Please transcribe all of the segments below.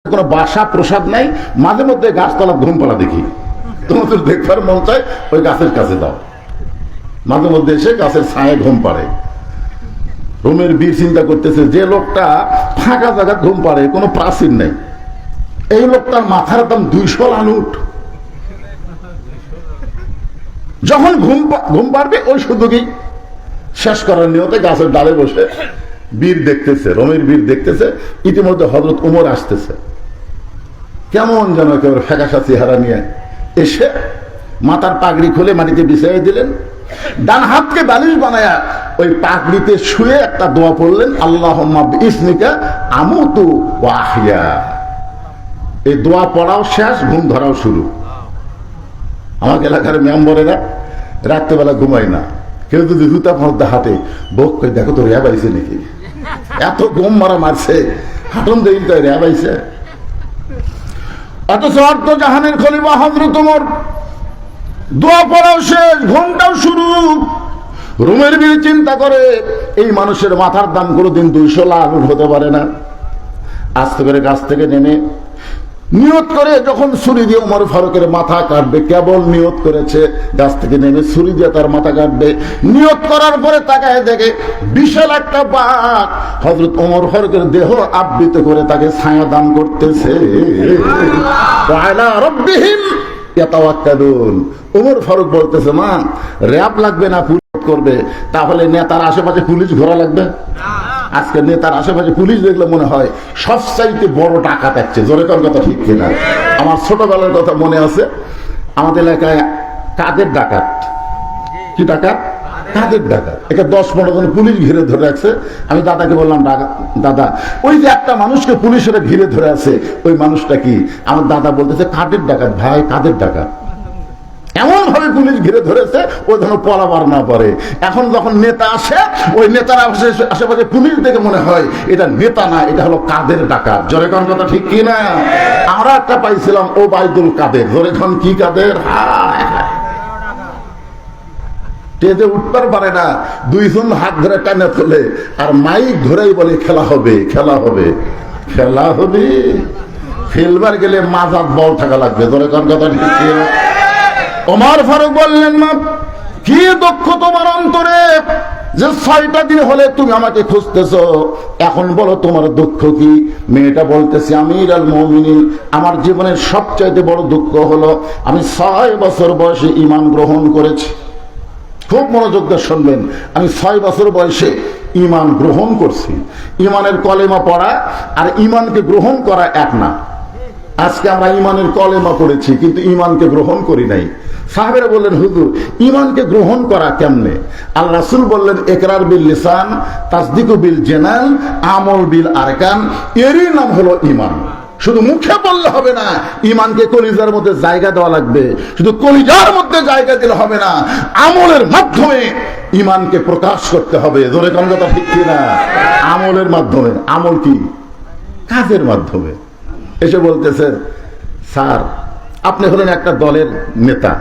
কোনো বাসা প্রসাদ নাই, মাঝে মধ্যে গাছতলা ঘুমপাড়া দেখি, তোমাদের দেখবার মন চায় ওই গাছের কাছে দাও, মাঝে মধ্যে এসে গাছের ছায়ে ঘুম পাড়ে। রোমের বীর চিন্তা করতেছে, যে লোকটা ফাঁকা জায়গা ঘুম পাড়ে, কোনো প্রাচীর নেই, এই লোকটার মাথার দাম 200 লানুট। যখন ঘুম পাড়বে ওই সুযোগেই শেষ করার নিয়তে গাছের ডালে বসে বীর দেখতেছে, রোমের বীর দেখতেছে। ইতিমধ্যে হযরত ওমর আসতেছে, কেমন যেন একেবারে ফ্যাকাশা চেহারা নিয়ে এসে মাথার পাগড়ি খুলে মাটিতে বিছাইয়ে দিলেন, ডান হাতকে বালিশ বানায়া ওই পাগড়িতে শুয়ে একটা দোয়া পড়লেন, আল্লাহুম্মা বিইসমিকা আমুতু ওয়া আহইয়া। এই দোয়া পড়াও শেষ, ঘুম ধরাও শুরু। আমাকে এলাকার মেম্বরেরা রাত্রেবেলা ঘুমায় না, কেউ যদি জুতা ফর্দা হাঁটে, বক করে দেখো তো র্যাব আইছে নাকি, এত ঘুম মারা মারছে, হাঁটন দেই তো র্যাব আইছে। অথচ অর্থ জাহানের খলিফা হযরত ওমর দোয়া পড়াও শেষ, ঘুমটাও শুরু। রুমের বীর চিন্তা করে, এই মানুষের মাথার দাম কোনোদিন 200 লাখ হতে পারে না। আস্তে করে গাছ থেকে নেমে নিয়ত করে যখন ছুরি দিয়ে ওমর ফারুকের মাথা কাটবে, কেবল নিয়ত করেছে গাছ থেকে নেমে ছুরি দিয়ে তার মাথা কাটবে, নিয়ত করার পরে তাকায় দেখে বিশাল একটা বাঘ হযরত ওমর ফারুকের দেহ আবৃত করে তাকে ছায়া দান করতেছে। আলা রাব্বিহিম ইয়াতাওয়াক্কালুন। ওমর ফারুক বলতেছে, মা র‍্যাব লাগবে না, পুলিশ করবে, তাহলে নেতার আশেপাশে পুলিশ ঘোরা লাগবে। আজকে নেতার আশেপাশে পুলিশ দেখলে মনে হয় সবচাইতে বড় ডাকাত আসছে। জোরে কর কথা, ঠিক কিনা? আমার ছোটবেলার কথা মনে আছে, আমাদের এলাকায় কাদের ডাকাত, কি ডাকাত, কাদের ডাকাত, একে 10-15 জন পুলিশ ঘিরে ধরে রাখছে। আমি দাদাকে বললাম, দাদা ওই যে একটা মানুষকে পুলিশেরা ঘিরে ধরে আছে, ওই মানুষটা কি? আমার দাদা বলতেছে, কাদের ডাকাত ভাই, কাদের ডাকাত। এমন ভাবে পুলিশ ঘিরে ধরেছে ও যেন পলাবার না পারে। এখন যখন নেতা আসে, ওই নেতার আশেপাশে পুলিশ দেখে মনে হয় এটা নেতা না, এটা হলো কাদের ডাকাত। জোরে কোন কথা, ঠিক কি না? আমরা একটা পাইছিলাম ওবায়দুল কাদের। জোরে কোন, কি কাদের? স্টেজে উঠতে পারে না, 2 জন হাত ধরে টানে তোলে আর মাইক ধরেই বলে খেলা হবে, খেলা হবে, খেলা হবে। খেলবার গেলে মাজাত বল থাকা লাগবে। জোরে কোন কথা, ঠিক কি না? ওমর ফারুক বললেন, মা কি দুঃখ তোমার অন্তরে যে 6টা দিন হলে তুমি আমাকে খুঁজতেছো, এখন বলো তোমার দুঃখ কি? মেয়েটা বলতেছে, আমিরুল মুমিনিন, আমার জীবনের সবচাইতে বড় দুঃখ হলো আমি 6 বছর বয়সে ঈমান গ্রহণ করেছি। খুব মনোযোগ দিয়ে শুনবেন, আমি 6 বছর বয়সে ঈমান গ্রহণ করছি। ঈমানের কলেমা পড়া আর ঈমানকে গ্রহণ করা এক না। আজকে আমরা ঈমানের কলেমা পড়েছি কিন্তু ঈমানকে গ্রহণ করি নাই। সাহাবেরা বললেন, হুজুর ঈমানকে গ্রহণ করা কেমনে? আল্লাহ রাসূল বললেন, ইকরার বিল লিসান, তাসদিকু বিল জানান, আমল বিল আরকান, এরই নাম হলো ঈমান। শুধু মুখে বললে হবে না, ঈমানকে কলিজার মধ্যে জায়গা দেওয়া লাগবে। শুধু কলিজার মধ্যে জায়গা দিলে হবে না, আমলের মাধ্যমে ঈমানকে প্রকাশ করতে হবে। জোরে কোন কথা, ঠিক কি না? আমলের মাধ্যমে। আমল কি? কাজের মাধ্যমে। এসে বলতেছে, স্যার আপনি হলেন একটা দলের নেতা,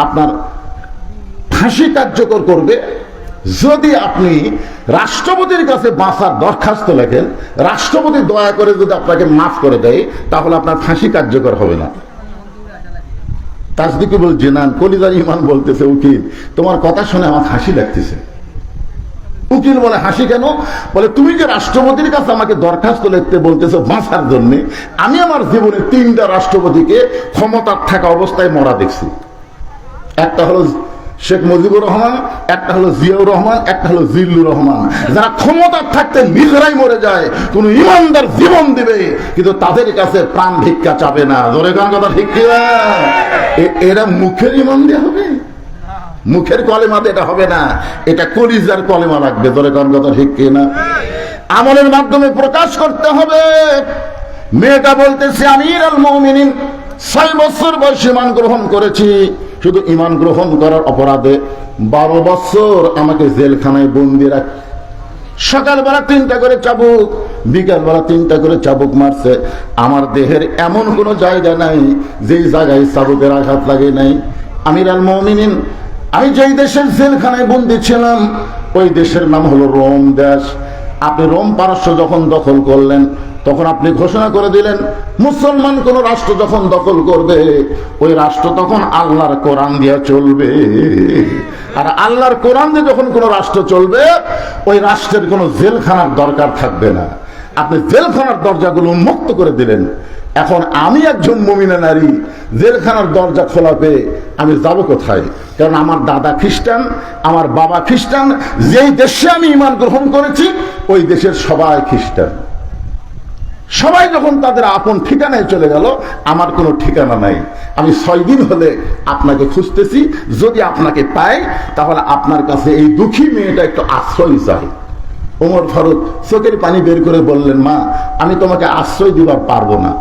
আপনার ফাঁসি কার্যকর করবে যদি আপনি রাষ্ট্রপতির কাছে বাঁচার দরখাস্ত লেখেন, রাষ্ট্রপতি দয়া করে যদি আপনাকে মাফ করে দেয়, তাহলে আপনার ফাঁসি কার্যকর হবে না। তাসদিকুল জিনান, কলিজার ঈমান বলতেছে, উকিল তোমার কথা শুনে আমার হাসি লাগতেছে। উকিল বলে, হাসি কেন? বলে, তুমি যে রাষ্ট্রপতির কাছে আমাকে দরখাস্ত লিখতে বলতেছো বাঁচার জন্য, আমি আমার জীবনে 3টা রাষ্ট্রপতিকে ক্ষমতার থাকা অবস্থায় মরা দেখছি। একটা হলো শেখ মুজিবুর রহমান, একটা হলো জিয়াউর রহমান, একটা হলো জিল্লুর রহমান। যারা ক্ষমতার থাকতে নিজেরাই মরে যায়, কোন ইমানদার জীবন দিবে কিন্তু তাদের কাছে প্রাণ ভিক্ষা চাবে না। জোরে কোন কথা, ঠিক কি না? এরা মুখের ঈমান দিয়ে হবে, মুখের কলেমা এটা হবে না, এটা কলিজার কলেমা লাগবে। ধরে কোন কথা, ঠিক কি না? আমলের মাধ্যমে প্রকাশ করতে হবে। মেয়েটা বলতেছে, আমিরুল মুমিনিন 6 বছর বয়সে ঈমান গ্রহণ করেছি। শুধু ঈমান গ্রহণ করার অপরাধে 12 বছর আমাকে জেলখানায় বন্দি রাখ। সকালবেলা 3টা করে চাবুক, বিকালবেলা 3টা করে চাবুক মারছে। আমার দেহের এমন কোনো জায়গা নাই যেই জায়গায় চাবুকের আঘাত লাগে নাই। আমিরুল মুমিনিন, আমি যেই দেশের জেলখানায় বন্দী ছিলাম ওই দেশের নাম হলো রোম দেশ। আপনি রোম পারস্য যখন দখল করলেন, তখন আপনি ঘোষণা করে দিলেন মুসলমান কোন রাষ্ট্র যখন দখল করবে, ওই রাষ্ট্র তখন আল্লাহর কোরআন দিয়ে চলবে। আর আল্লাহর কোরআন দিয়ে যখন কোন রাষ্ট্র চলবে, ওই রাষ্ট্রের কোনো জেলখানার দরকার থাকবে না। আপনি জেলখানার দরজাগুলো উন্মুক্ত করে দিলেন। এখন আমি একজন মুমিনা নারী, জেলখানার দরজা খোলা পেয়ে আমি যাব কোথায়? কারণ আমার দাদা খ্রিস্টান, আমার বাবা খ্রিস্টান, যেই দেশে আমি ঈমান গ্রহণ করেছি ওই দেশের সবাই খ্রিস্টান। সবাই যখন তাদের আপন ঠিকানায় চলে গেল, আমার কোনো ঠিকানা নাই। আমি 6 দিন হলে আপনাকে খুঁজতেছি, যদি আপনাকে পাই তাহলে আপনার কাছে এই দুঃখী মেয়েটা একটু আশ্রয় চাই। ওমর ফারুক চোখের পানি বের করে বললেন, মা আমি তোমাকে আশ্রয় দিবার পারবো না।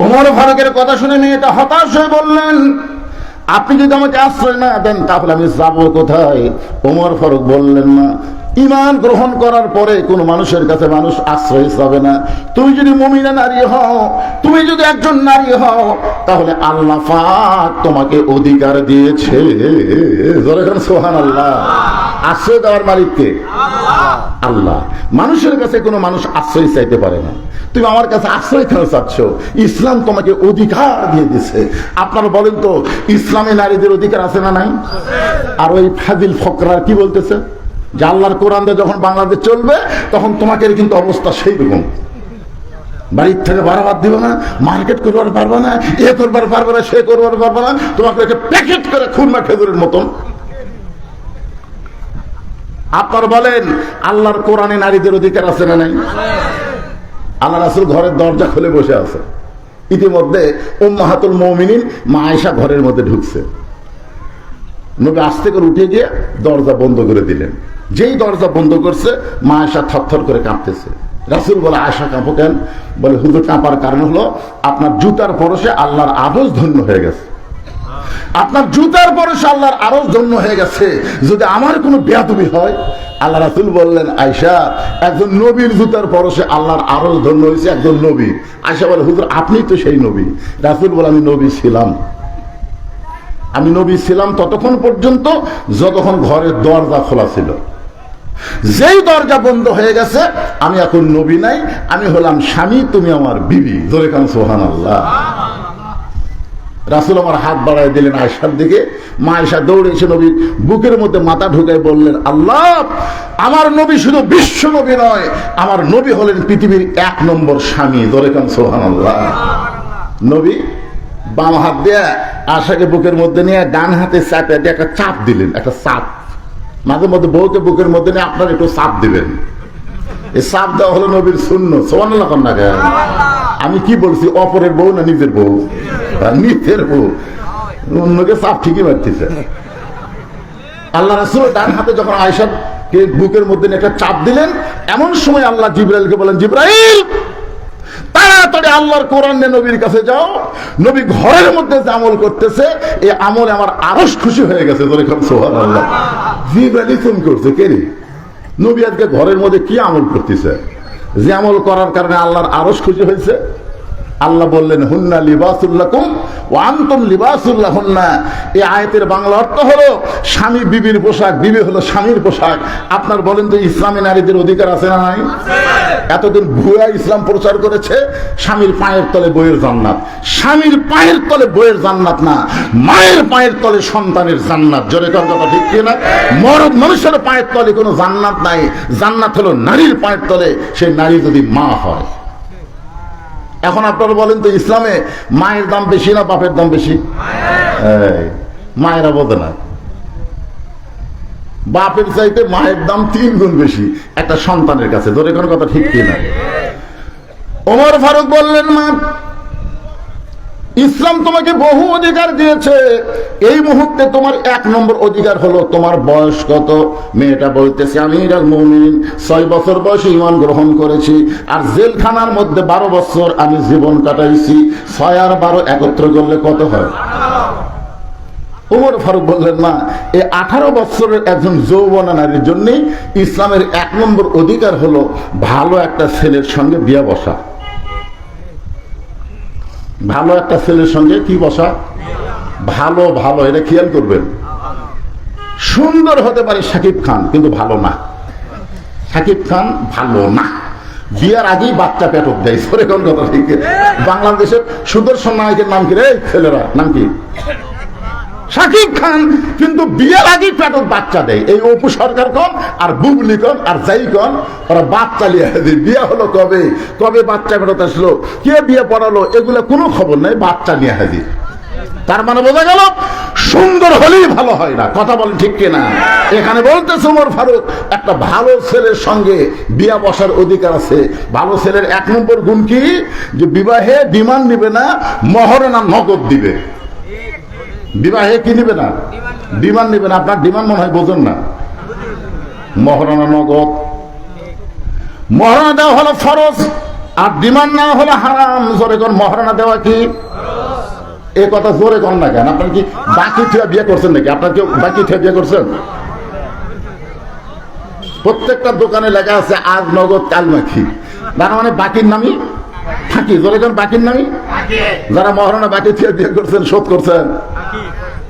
ওমর ফারুকের কথা শুনে মেয়েটা হতাশ হয়ে বললেন, আপনি যদি আমাকে আশ্রয় না দেন তাহলে আমি যাবো কোথায়? ওমর ফারুক বললেন, মা ঈমান গ্রহণ করার পরে কোন মানুষের কাছে মানুষ আশ্রয় পাবে না। তুমি যদি মুমিনা নারী হও, তুমি যদি একজন নারী হও, তাহলে আল্লাহ পাক তোমাকে অধিকার দিয়েছে। সুবহানাল্লাহ। আশ্রয় দেওয়ার মালিক কে? আল্লাহ। মানুষের কাছে কোনো মানুষ আশ্রয় চাইতে পারে না। তুমি আমার কাছে আশ্রয় কেন চাচ্ছ? ইসলাম তোমাকে অধিকার দিয়ে দিছে। আপনারা বলেন তো, ইসলামে নারীদের অধিকার আছে না নাই? আর ওই ফাজিল ফকরা কি বলতেছে যে আল্লাহর কোরআন দিয়ে যখন বাংলাদেশ চলবে তখন তোমাকে কিন্তু অবস্থা সেই রকম, বাড়ির থেকে বারবার দিবে না, মার্কেট করবার পারবে না, এ করবার পারবে না, সে করবার পারবে না, তোমাকে প্যাকেট করে খুরমা খেজুরের মতন। আপনারা বলেন আল্লাহর কোরআনে নারীদের অধিকার আছে না নাই? আল্লাহ রাসূল ঘরের দরজা খুলে বসে আছে। ইতিমধ্যে উম্মাহাতুল মুমিনিন মা আয়েশা ঘরের মধ্যে ঢুকছে। নবী আস্তে করে উঠে গিয়ে দরজা বন্ধ করে দিলেন। যেই দরজা বন্ধ করছে, মা আয়েশা থরথর করে কাঁপতেছে। রাসূল বলে, আয়েশা কাঁপো কেন? বলে, হুজুর কাঁপার কারণ হলো আপনার জুতার পরশে আল্লাহর আরশ ধন্য হয়ে গেছে। আপনার জুতার পরশে আল্লাহর আরশ ধন্য হয়ে গেছে। যদি আমার কোনো বেয়াদবি হয়, আল্লাহ রাসূল বললেন, আয়েশা একজন নবীর জুতার পরশে আল্লাহর আরশ ধন্য হয়েছে, একজন নবী। আয়েশা বলে, হুজুর আপনি তো সেই নবী। রাসূল বলে, আমি নবী ছিলাম। আমি নবী ছিলাম ততক্ষণ পর্যন্ত যতক্ষণ ঘরের দরজা খোলা ছিল। যেই দরজা বন্ধ হয়ে গেছে, আমি এখন নবী নাই, আমি হলাম স্বামী, তুমি আমার বিবি। জোরে কান সুবহানাল্লাহ। রাসূল আমার হাত বাড়ায় দিলেন আয়েশার দিকে। মা আয়েশা দৌড়ে এসে নবীর বুকের মধ্যে মাথা ঢুকায় বললেন, আল্লাহ আমার নবী শুধু বিশ্ব নবী নয়, আমার নবী হলেন পৃথিবীর 1 নম্বর স্বামী। জোরে কান সুবহানাল্লাহ। নবী বাম হাত দিয়ে আয়েশাকে বুকের মধ্যে নিয়ে ডান হাতে চাপে দিয়ে একটা চাপ দিলেন, একটা চাপ। মাঝে মধ্যে বউকে বুকের মধ্যে নিয়ে আপনার একটু চাপ দিবেন। এই চাপ দেওয়া হলো নবীর সুন্নাত। সুবহানাল্লাহ কন্যা। আমি কি বলছি, অপরের বউ না নিজের বউ? নিজের বউ। অন্যকে চাপ ঠিকই মারতেছে। আল্লাহ রাসূল ডান হাতে যখন আয়েশাকে বুকের মধ্যে নিয়ে একটা চাপ দিলেন, এমন সময় আল্লাহ জিবরাইলকে বলেন, জিবরাইল তাড়াতাড়ি আল্লাহর কোরআন নিয়ে নবীর কাছে যাও। নবী ঘরের মধ্যে যে আমল করতেছে, এই আমলে আমার আরশ খুশি হয়ে গেছে। সুবহানাল্লাহ। জিবরাইল ফোন করছে, কে রে? নবী আজকে ঘরের মধ্যে কি আমল করতেছে, যে আমল করার কারণে আল্লাহর আরশ খুশি হয়েছে? আল্লাহ বললেন, হুন্না লিবাসুল লাকুম ওয়া আনতুম লিবাসুল লাহুন্না। এই আয়াতের বাংলা অর্থ হলো স্বামী বিবির পোশাক, বিবি হলো স্বামীর পোশাক। আপনার বলেন তো, ইসলামে নারীদের অধিকার আছে না নাই? এতদিন ভুয়া ইসলাম প্রচার করেছে, স্বামীর পায়ের তলে বইয়ের জান্নাত। স্বামীর পায়ের তলে বইয়ের জান্নাত না, মায়ের পায়ের তলে সন্তানের জান্নাত। জোরে কথা ঠিক কিনা? মরদ মানুষের পায়ের তলে কোনো জান্নাত নাই। জান্নাত হলো নারীর পায়ের তলে, সেই নারী যদি মা হয়। এখন আপনারা বলেন তো, ইসলামে মায়ের দাম বেশি না বাপের দাম বেশি? মায়েরা বোঝে না, বাপের চাইতে মায়ের দাম 3 গুণ বেশি একটা সন্তানের কাছে। ধরে কোন কথা ঠিক কিনা? ওমর ফারুক বললেন, মা ইসলাম তোমাকে বহু অধিকার দিয়েছে, এই মুহূর্তে তোমার 1 নম্বর অধিকার হলো তোমার বয়স কত? মেয়েটা বলতেছে, আমিরুল মুমিনিন 6 বছর বয়সে ঈমান গ্রহণ করেছি, আর জেলখানার মধ্যে 12 বছর আমি জীবন কাটাইছি। 6 আর 12 একত্র করলে কত হয়? ওমর ফারুক বললেন, না এই 18 বছরের একজন যৌবনা নারীর জন্য ইসলামের 1 নম্বর অধিকার হলো ভালো একটা ছেলের সঙ্গে বিয়ে বসা। ভালো একটা ছেলের সঙ্গে কি বসা? ভালো ভালো, এটা খেয়াল করবেন। সুন্দর হতে পারে শাকিব খান, কিন্তু ভালো না। শাকিব খান ভালো না, বিয়ার আগেই বাচ্চা পেটক দেয়। কোন কথা ঠিক? বাংলাদেশের সুদর্শন নায়কের নাম কি রে ছেলেরা, নাম কি? শাকিব খান, কিন্তু বিয়ের আগেই পেটক বাচ্চা দেয়। এই অপু সরকার কন আর বুবলি কন আর যাই কন, ওরা বাচ্চা নিয়ে হাজির। বিয়ে হলো কবে, কবে বাচ্চা পেটত আসলো, কে বিয়ে পড়ালো, এগুলো কোনো খবর নাই, বাচ্চা নিয়ে হাজির। তার মানে বোঝা গেল সুন্দর হলেই ভালো হয় না। কথা বলেন ঠিক কিনা? এখানে বলতেছে ওমর ফারুক একটা ভালো ছেলের সঙ্গে বিয়া বসার অধিকার আছে। ভালো ছেলের 1 নম্বর গুণ কি, যে বিবাহে ডিমান্ড নিবে না, মহরনা নগদ দিবে। বিবাহে কি নিবে না, ডিমান্ড নিবে না। আপনার ডিমান্ড মনে হয় বোঝেন না। মহরনা নগদ, মহরনা দেওয়া হলো ফরজ, আর ডিমান্ড নেওয়া হলো হারাম। জোরে কোন মহরনা দেওয়া কি? এ কথা জোরে কন না কেন? আপনার কি বাকি থেকে বিয়ে করছেন নাকি? আপনার কেউ বাকি থেকে বিয়ে করছেন? প্রত্যেকটা দোকানে লেখা আছে আজ নগদ কাল মাখি, তার মানে বাকির নামই ফাঁকি। জোরে কোন বাকির নামই? যারা মহারণা বাকি থেকে বিয়ে করছেন, শোধ করছেন,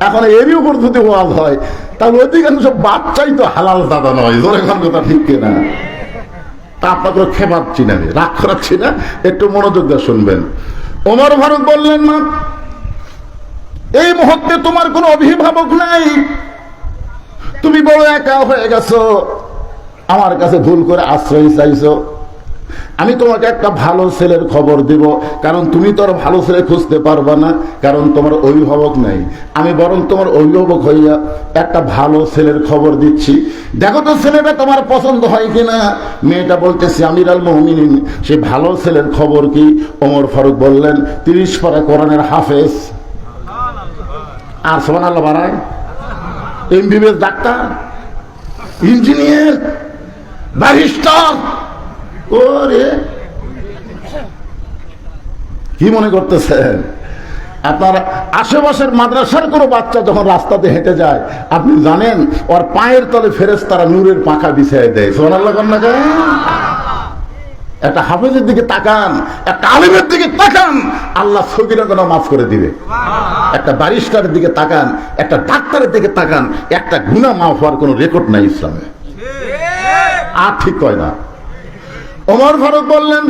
এখন এরই উপর যদি ওয়াজ হয় তাহলে অধিকাংশ বাচ্চাই তো হালাল দাদা নয়। জোরে কোন কথা ঠিক কিনা? তা আপনাকে খেপাচ্ছি না, রাগ করাচ্ছি না, একটু মনোযোগ দিয়ে শুনবেন। ওমর ফারুক বললেন, না এই মুহূর্তে তোমার কোনো অভিভাবক নাই, তুমি বড় একা হয়ে গেছো, আমার কাছে ভুল করে আশ্রয় চাইছো। আমি তোমাকে একটা ভালো ছেলের খবর দিব, কারণ তুমি তো আর ভালো ছেলে খুঁজতে পারবা না, কারণ তোমার অভিভাবক নাই। আমি বরং তোমার অভিভাবক হইয়া একটা ভালো ছেলের খবর দিচ্ছি, দেখো তো ছেলেটা তোমার পছন্দ হয় কিনা। মেয়েটা বলতেছে আমিরুল মুমিনিন, সে ভালো ছেলের খবর কি? ওমর ফারুক বললেন 30 পারা কোরআনের হাফেজ। আর সুবহানাল্লাহ বাড়ায়, এমবিবিএস ডাক্তার, ইঞ্জিনিয়ার, ব্যারিস্টার। ওরে কি মনে করতেছেন? আপনার আশেপাশের মাদ্রাসার কোনো বাচ্চা যখন রাস্তাতে হেঁটে যায়, আপনি জানেন ওর পায়ের তলে ফেরেশতারা নূরের পাখা বিছিয়ে দেয়। সুবহানাল্লাহ কন্যা। একটা হাফেজের দিকে তাকান, একটা আলিমের দিকে তাকান, আল্লাহ সগীরা গুনাহ মাফ করে দিবে। একটা ব্যারিস্টারের দিকে তাকান, একটা ডাক্তারের দিকে তাকান, একটা গুনাহ মাফ হওয়ার কোনো রেকর্ড নাই ইসলামে। আর ঠিক কয় না? ওমর ফারুক বললেন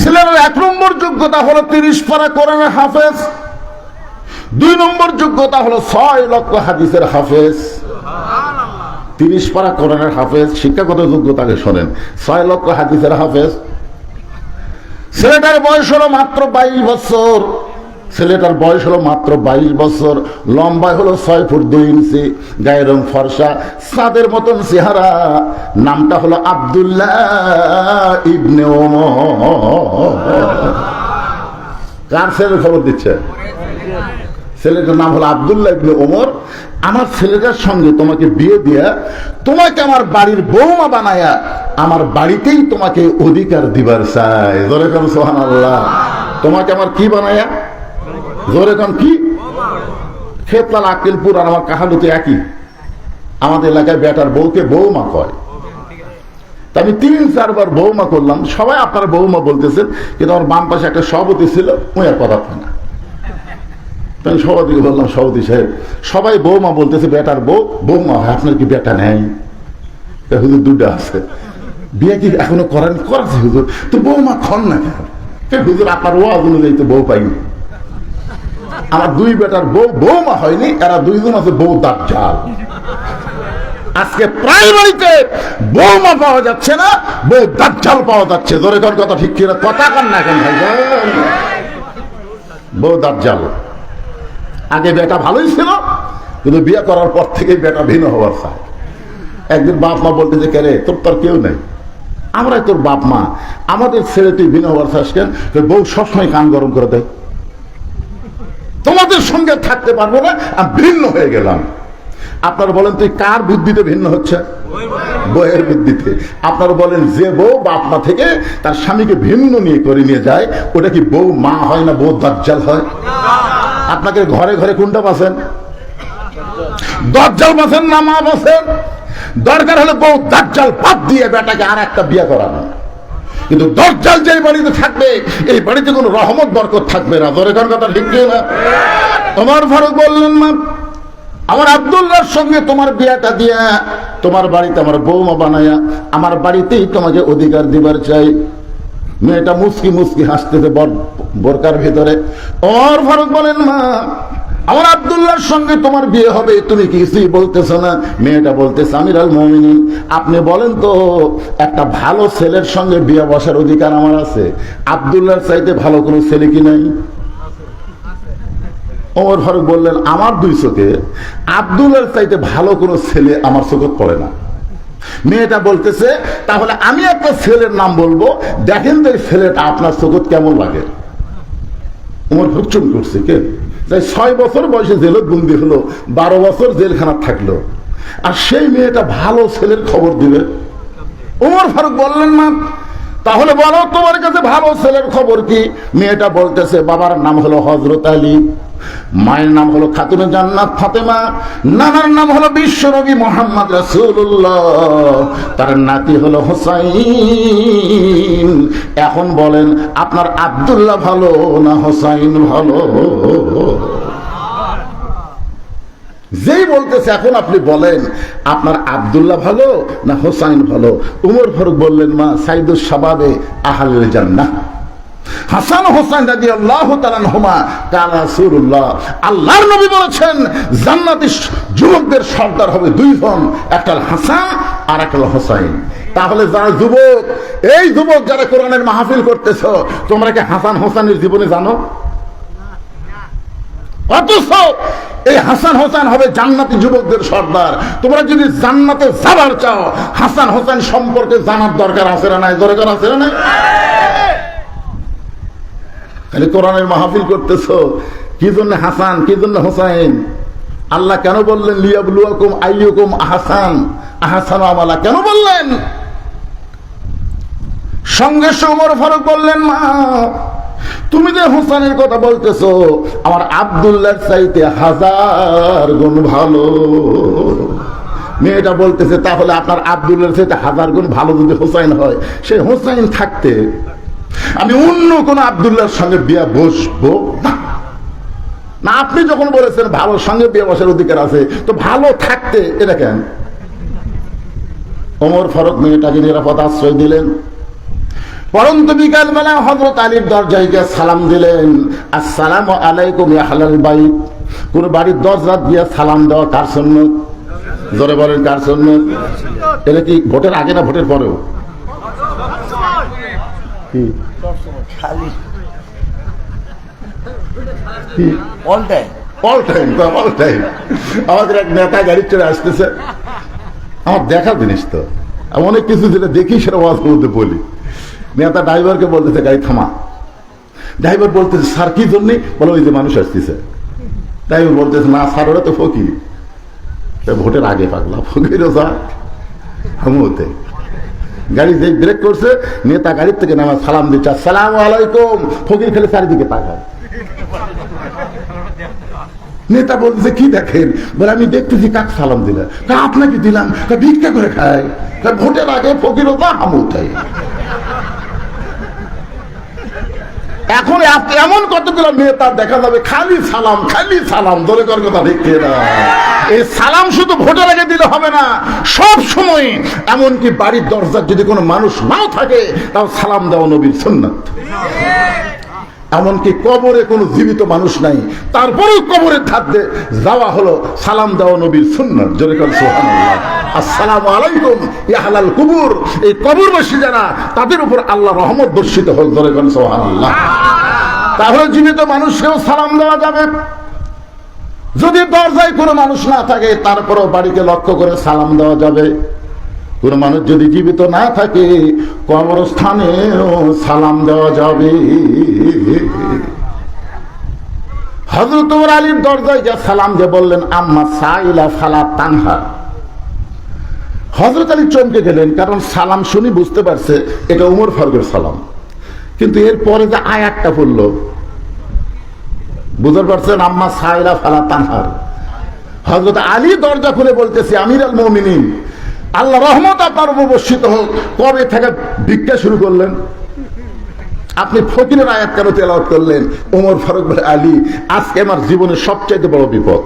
ছেলের 1 নম্বর যোগ্যতা হলো 30 পারা কোরআনের হাফেজ, 2 নম্বর যোগ্যতা হলো 6 লক্ষ হাদিসের হাফেজ। 30 পারা কোরআনের হাফেজ, শিক্ষাগত যোগ্যতাকে শোনেন, 6 লক্ষ হাদিসের হাফেজ। ছেলেটার বয়স হলো মাত্র 22 বছর, ছেলেটার বয়স হলো মাত্র 22 বছর, লম্বা হলো 6 ফুট 2 ইঞ্চি, গায়ের রং ফর্সা, সাদের মতন চেহারা, নামটা হলো আব্দুল্লাহ ইবনে ওমর। কার ছেলের খবর দিচ্ছে? ছেলেটার নাম হলো আব্দুল্লাহ ইবনে ওমর। আমার ছেলেটার সঙ্গে তোমাকে বিয়ে দিয়া, তোমাকে আমার বাড়ির বৌমা বানায়া আমার বাড়িতেই তোমাকে অধিকার দিবার চাই। জোরে কোন সুবহানাল্লাহ। তোমাকে আমার কি বানায়া? জোরে কোন কি? খেতলাল আক্কেলপুর আর আমার কাহালুতে একই। আমাদের এলাকায় বেটার বউকে বৌমা কয়। তা আমি 3-4 বার বৌমা করলাম, সবাই আপনারা বৌমা বলতেছেন, কিন্তু আমার বাম পাশে একটা সভাপতি ছিল, ওই আর কথা হয় না। আমি সভাপতিকে বললাম, সভাপতি সাহেব সবাই বৌমা বলতেছে, বেটার বউ বৌমা হয়, আপনার কি বেটা নেই? হুজুর 2টা আছে, বিয়ে কি এখনো করেন? করাছে হুজুর। তো বৌমা খন না কেন? হুজুর আপনার ওয়াজ অনুযায়ী তো বউ পাইনি। আমার 2 বেটার বউ বৌমা হয়নি, এরা 2 জন আছে বউ দাজ্জাল। আজকে প্রায় বাড়িতে বৌমা পাওয়া যাচ্ছে না, বউ দাজ্জাল পাওয়া যাচ্ছে। জোরে কোন কথা ঠিক কিনা? কথা কান না কেন ভাই? বউ দাজ্জাল। আগে বেটা ভালোই ছিল, কিন্তু বিয়ে করার পর থেকে বেটা ভিন্ন হওয়ার চায়। একদিন বাপ মা বলতে যে কেরে তোর কেউ নেই, আমরাই তোর বাপ মা, আমাদের ছেলে তুই ভিন্ন হওয়ার চাস কেন? বউ সবসময় কান গরম করে দেয়, তোমাদের সঙ্গে থাকতে পারবো না, আমি ভিন্ন হয়ে গেলাম। আপনারা বলেন তুই কার বুদ্ধিতে ভিন্ন হচ্ছে? বউয়ের বুদ্ধিতে। আপনারা বলেন যে বউ বাপ মা থেকে তার স্বামীকে ভিন্ন নিয়ে করে নিয়ে যায়, ওটা কি বউ মা হয় না বউ দাজ্জাল হয়? আপনাকে ঘরে ঘরে কোনটা পাচ্ছেন? দাজ্জাল পাচ্ছেন না মা পাচ্ছেন? দরকার হলে বউ দাজ্জাল বাদ দিয়ে বেটাকে আর একটা বিয়ে করানো। কিন্তু দাজ্জাল যে বাড়িতে থাকবে, এই বাড়িতে কোনো রহমত বরকত থাকবে না। ধরে কোন কথা ঠিক না? ওমর ফারুক বললেন, মা আমার আব্দুল্লাহর সঙ্গে তোমার বিয়েটা দিয়া তোমার বাড়িতে আমার বৌমা বানায়া আমার বাড়িতেই তোমাকে অধিকার দিবার চাই। মেয়েটা মুসকি মুসকি হাসতেছে বোরকার ভিতরে। ওমর ফারুক বলেন, মা আমার আব্দুল্লাহর সঙ্গে তোমার বিয়ে হবে, তুমি কিছুই বলতেছো না। মেয়েটা বলতেছে, আমিরুল মুমিনিন আপনি বলেন তো, একটা ভালো ছেলের সঙ্গে বিয়ে বসার অধিকার আমার আছে? আব্দুল্লাহর চাইতে ভালো কোনো ছেলে কি নাই? ওমর ফারুক বললেন, আমার দুই চোখে আব্দুল্লাহর চাইতে ভালো কোনো ছেলে আমার চোখে পড়ে না। মেয়েটা বলতেছে, তাহলে আমি একটা ছেলের নাম বলবো, দেখেন তো এই ছেলেটা আপনার চোখে কেমন লাগে। ওমর ফারুক চুপ করছে। কে? তাই 6 বছর বয়সে জেলত বন্দি হলো, 12 বছর জেলখানা থাকলো, আর সেই মেয়েটা ভালো ছেলের খবর দিবে। ওমর ফারুক বললেন, না তাহলে বলো তোমার কাছে ভালো ছেলের খবর কি? মেয়েটা বলতেছে, বাবার নাম হলো হযরত আলী, মায়ের নাম হলো খাতুনে জান্নাত ফাতেমা, নানার নাম হলো বিশ্বনবী মুহাম্মদ রাসূলুল্লাহ, তার নাতি হলো হোসাইন। এখন বলেন আপনার আব্দুল্লাহ ভালো না হোসাইন ভালো? যেই বলতেছে এখন আপনি বলেন আপনার আব্দুল্লাহ ভালো না হোসাইন ভালো? উমর ফারুক বললেন, মা সাইদুস শাবাবে আহলুল জান্নাহ হাসান হোসেন রাদিয়াল্লাহু তাআলা আনহুমা কানা রাসূলুল্লাহ, আল্লাহর নবী বলেছেন জান্নাতি যুবকদের সর্দার হবে 2 জন, একটা হাসান আর একটা হোসাইন। তাহলে যারা যুবক, এই যুবক যারা কোরআনের মাহফিল করতেছো, তোমরা কি হাসান হোসেনের জীবনে জানো? অথচ এই হাসান হোসেন হবে জান্নাতি যুবকদের সর্দার। তোমরা যদি জান্নাতে যাবার চাও, হাসান হোসেন সম্পর্কে জানার দরকার আছে না নাই? দরকার আছে না নাই? খালি কোরআনের মাহফিল করতেছো, কি জন্য হাসান, কি জন্য হোসাইন? আল্লাহ কেন বললেন লিয়াবলুয়াকুম আইয়ুকুম আহসানু আমালা? কেন বললেন? সঙ্গে ওমর ফারুক বললেন, মা তুমি যে হোসেনের কথা বলতেছো, আমার আব্দুল্লাহর চাইতে 1000 গুণ ভালো। মেয়েটা বলতেছে, তাহলে আপনার আব্দুল্লাহর চাইতে 1000 গুণ ভালো যদি হোসাইন হয়, সে হোসাইন থাকতে আমি অন্য কোন আব্দুল্লাহর সঙ্গে বিয়ে বসবো না। না, আপনি যখন বলেছেন ভালোর সঙ্গে বিয়ে বসার অধিকার আছে, তো ভালো থাকতে এটা কেন? ওমর ফারুক মেয়েটাকে নিরাপদ আশ্রয় দিলেন। পরন্তু বিকাল বেলা হযরত আলীর দরজায় গিয়ে সালাম দিলেন, আসসালামু আলাইকুম ইয়া আহলাল বাইত। কোন বাড়ির দরজা দিয়ে সালাম দেওয়া কার সুন্নাত? জোরে বলেন, কার সুন্নাত? এটা কি ভোটের আগে না ভোটের পরেও? আমাদের এক নেতা গাড়ি চড়ে আসতেছে, আমার দেখার জিনিস তো, আমি অনেক কিছু যেটা দেখি সেটা ওয়াজের মধ্যে বলি। নেতা ড্রাইভারকে বলতেছে গাড়ি থামা। ড্রাইভার বলতেছে, স্যার কি জন্যে? বলো ওই যে মানুষ আসতেছে। ড্রাইভার বলতেছে, না স্যার ওরা তো ফকির। ভোটের আগে পাগলা, ফকিরও যা হামুতে। গাড়ি যে ব্রেক করছে, নেতা গাড়ির থেকে নামা সালাম দিচ্ছে, আসসালামু আলাইকুম। ফকির খেলে চারিদিকে তাকায়। নেতা বলতেছে, কি দেখেন? বলে আমি দেখতেছি কাক সালাম দিলে। আপনাকে দিলাম, ভিক্ষা করে খায়। ভোটের আগে ফকিরও যা হামুতাই। এখন এমন কতগুলো নেতা দেখা যাবে খালি সালাম, খালি সালাম। ধরে কর কথা ঠিক না? এই সালাম শুধু ভোটের আগে দিলে হবে না, সব সময়। এমনকি বাড়ির দরজার যদি কোনো মানুষ নাও থাকে, তাও সালাম দেওয়া নবীর সুন্নাত। এমনকি কবরে কোনো জীবিত মানুষ নাই, তারপরেও কবরের ধারে যাওয়া হলো সালাম দেওয়া নবীর সুন্নাত। জোরে কর সুবহানাল্লাহ। আসসালামু আলাইকুম ইয়া আহলাল কুবুর। এই কবরবাসী যারা, তাদের উপর আল্লাহ রহমত বর্ষিত হোক। জোরে কর সুবহানাল্লাহ। তাহলে জীবিত মানুষকেও সালাম দেওয়া যাবে। যদি দরজায় কোনো মানুষ না থাকে, তারপরেও বাড়িকে লক্ষ্য করে সালাম দেওয়া যাবে। কোন মানুষ যদি জীবিত না থাকে, কবরস্থানেও সালাম দেওয়া যাবে। হযরত ওমর আলীর দরজায় যা সালাম দিয়ে বললেন, আম্মা সাইলা ফালা তানহা। হযরত আলী চমকে গেলেন, কারণ সালাম শুনি বুঝতে পারছে এটা ওমর ফারুকের সালাম। কিন্তু এরপরে যে আয়াতটা পড়লো, বুঝতে পারছেন? আম্মা সাইলা ফালা তানহার। হযরত আলী দরজা খুলে বলতেছে, আমিরুল মুমিনিন, আল্লাহ রহমত আপনার উপর বর্ষিত হোক। কবে থেকে ভিক্ষা শুরু করলেন? আপনি ফকিরের আয়াত কেন তেলাওয়াত করলেন? ওমর ফারুক বলে, আলী আজকে আমার জীবনের সবচাইতে বড় বিপদ।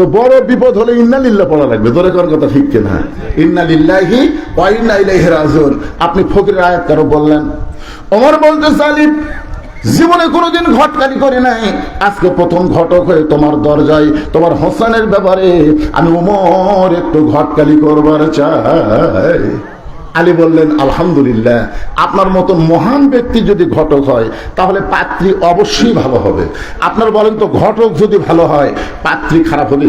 তো বড় বিপদ হলে ইন্না লিল্লাহ পড়া লাগবে। ধরে কোন কথা ঠিক কিনা? ইন্না লিল্লাহি ওয়া ইন্না ইলাইহি রাজিউন। আপনি ফকিরের আয়াত কারো বললেন। ওমর বলতে সালিম, জীবনে কোনোদিন ঘটকালি করে নাই, আজকে প্রথম ঘটক হয়ে তোমার দরজায় তোমার হোসেনের ব্যাপারে আমি ওমর একটু ঘটকালি করবার চাই। আলী বললেন, আলহামদুলিল্লাহ, আপনার মতন মহান ব্যক্তি যদি ঘটক হয় তাহলে পাত্রী অবশ্যই ভালো হবে। আপনার বলেন তো, ঘটক যদি ভালো হয় পাত্রী খারাপ হবে?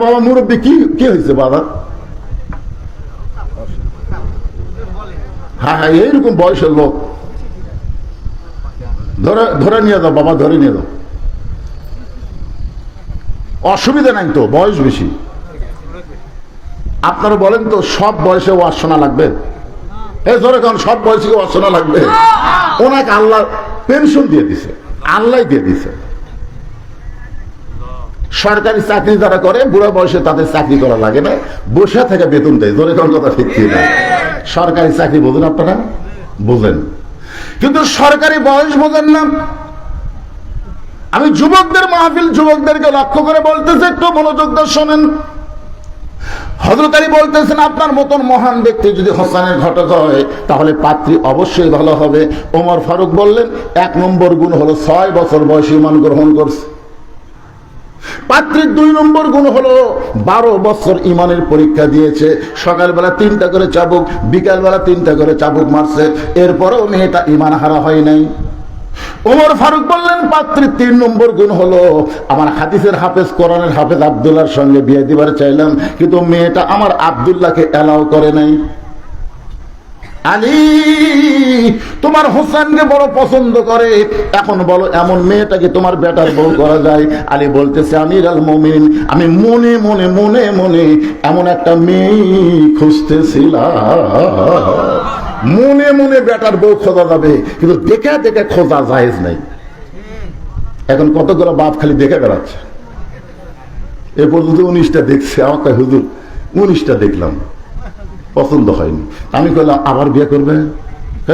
বাবা মুরব্বী, কি হয়েছে বাবা? হ্যাঁ হ্যাঁ, এইরকম বয়সের লোক ধরে নিয়ে যাও বাবা, ধরে নিয়ে যাও, অসুবিধা নাই তো, বয়স বেশি। আপনারা বলেন তো, সব বয়সে ওয়াজ শোনা লাগবে? এই ধরে কারণ সব বয়সে ওয়াজ শোনা লাগবে? ওনাকে আল্লাহ পেনশন দিয়ে দিছে, আল্লাহ দিয়ে দিছে। সরকারি চাকরি যারা করে বুড়া বয়সে তাদের চাকরি করা লাগে না, বসে থেকে বেতন দেয়। ধরে কারণ কথা ঠিক না? সরকারি চাকরি বোঝেন আপনারা? বোঝেন, কিন্তু সরকারি বয়স বোঝেন না। আমি যুবকদের মাহফিল, যুবকদেরকে লক্ষ্য করে বলতেছি, একটু মনোযোগ দিয়ে শোনেন। হযরত আলী বলতেছেন, আপনার মতন মহান ব্যক্তি যদি হোসেনের ঘটক হয় তাহলে পাত্রী অবশ্যই ভালো হবে। ওমর ফারুক বললেন, 1 নম্বর গুণ হলো 6 বছর বয়সে ঈমান গ্রহণ করছে। পাত্রীর 2 নম্বর গুণ হলো 12 বছর ঈমানের পরীক্ষা দিয়েছে। সকালবেলা 3টা করে চাবুক, বিকালবেলা 3টা করে চাবুক মারছে, এরপরেও মেয়েটা ঈমান হারা হয় নাই। ওমর ফারুক বললেন, পাত্রীর 3 নম্বর গুণ হলো, আমার হাদিসের হাফেজ, কোরআনের হাফেজ আব্দুল্লাহর সঙ্গে বিয়ে দিবার চাইলাম, কিন্তু মেয়েটা আমার আব্দুল্লাহকে এলাও করে নাই। আলী তোমার হোসেনকে বড় পছন্দ করে, এখন বলো এমন মেয়েটাকে তোমার বেটার বউ করা যায়? আলী বলতেছে, আমির আল মুমিনিন, আমি মনে মনে মনে মনে এমন একটা মেয়ে খুঁজতেছিলাম। মনে মনে বেটার বউ খোঁজা যাবে, কিন্তু দেখে দেখে খোঁজা জায়েজ নাই। এখন কতগুলো বাপ খালি দেখে বেড়াচ্ছে। এ পর্যন্ত 19টা দেখছে। আমাকে হুজুর 19টা দেখলাম, পছন্দ হয়নি। আমি কইলাম, আবার বিয়ে করবে?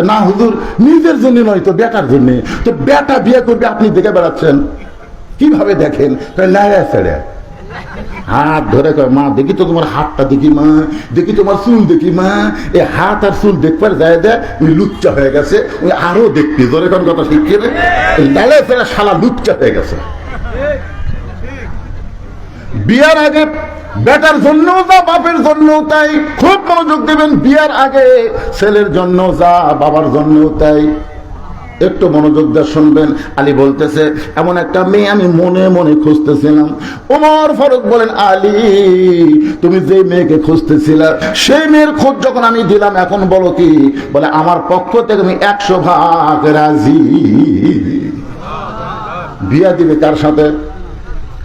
না হুজুর, নিজের জন্য নয় তো, বেটার জন্য। তো বেটা বিয়ে করবে, আপনি দেখে বেড়াচ্ছেন? কিভাবে দেখেন? লায়া ছেড়ে হাত ধরে কয়, মা দেখি তো তোমার হাতটা, দেখি মা, দেখি তোমার চুল, দেখি মা। এই হাত আর চুল দেখবার যায় দেয়, ওই লুচ্চা হয়ে গেছে, ওই আরো দেখবি। ধরে কোন কথা শিখছে না? লালে ফেরা শালা লুচ্চা হয়ে গেছে। বিয়ার আগে বেটার জন্য যা, বাপের জন্য তাই। খুব মনোযোগ দেবেন, বিয়ার আগে ছেলের জন্য যা, বাবার জন্য তাই। একটু মনোযোগ দিয়ে শুনবেন। আলী বলতেছে, এমন একটা মেয়ে আমি মনে মনে খুঁজতেছিলাম। ওমর ফারুক বলেন, আলী তুমি যে মেয়েকে খুঁজতেছিলা সেই মেয়ের খোঁজ যখন আমি দিলাম, এখন বলো কি? বলে, আমার পক্ষ থেকে আমি 100% রাজি। বিয়া দিবে কার সাথে?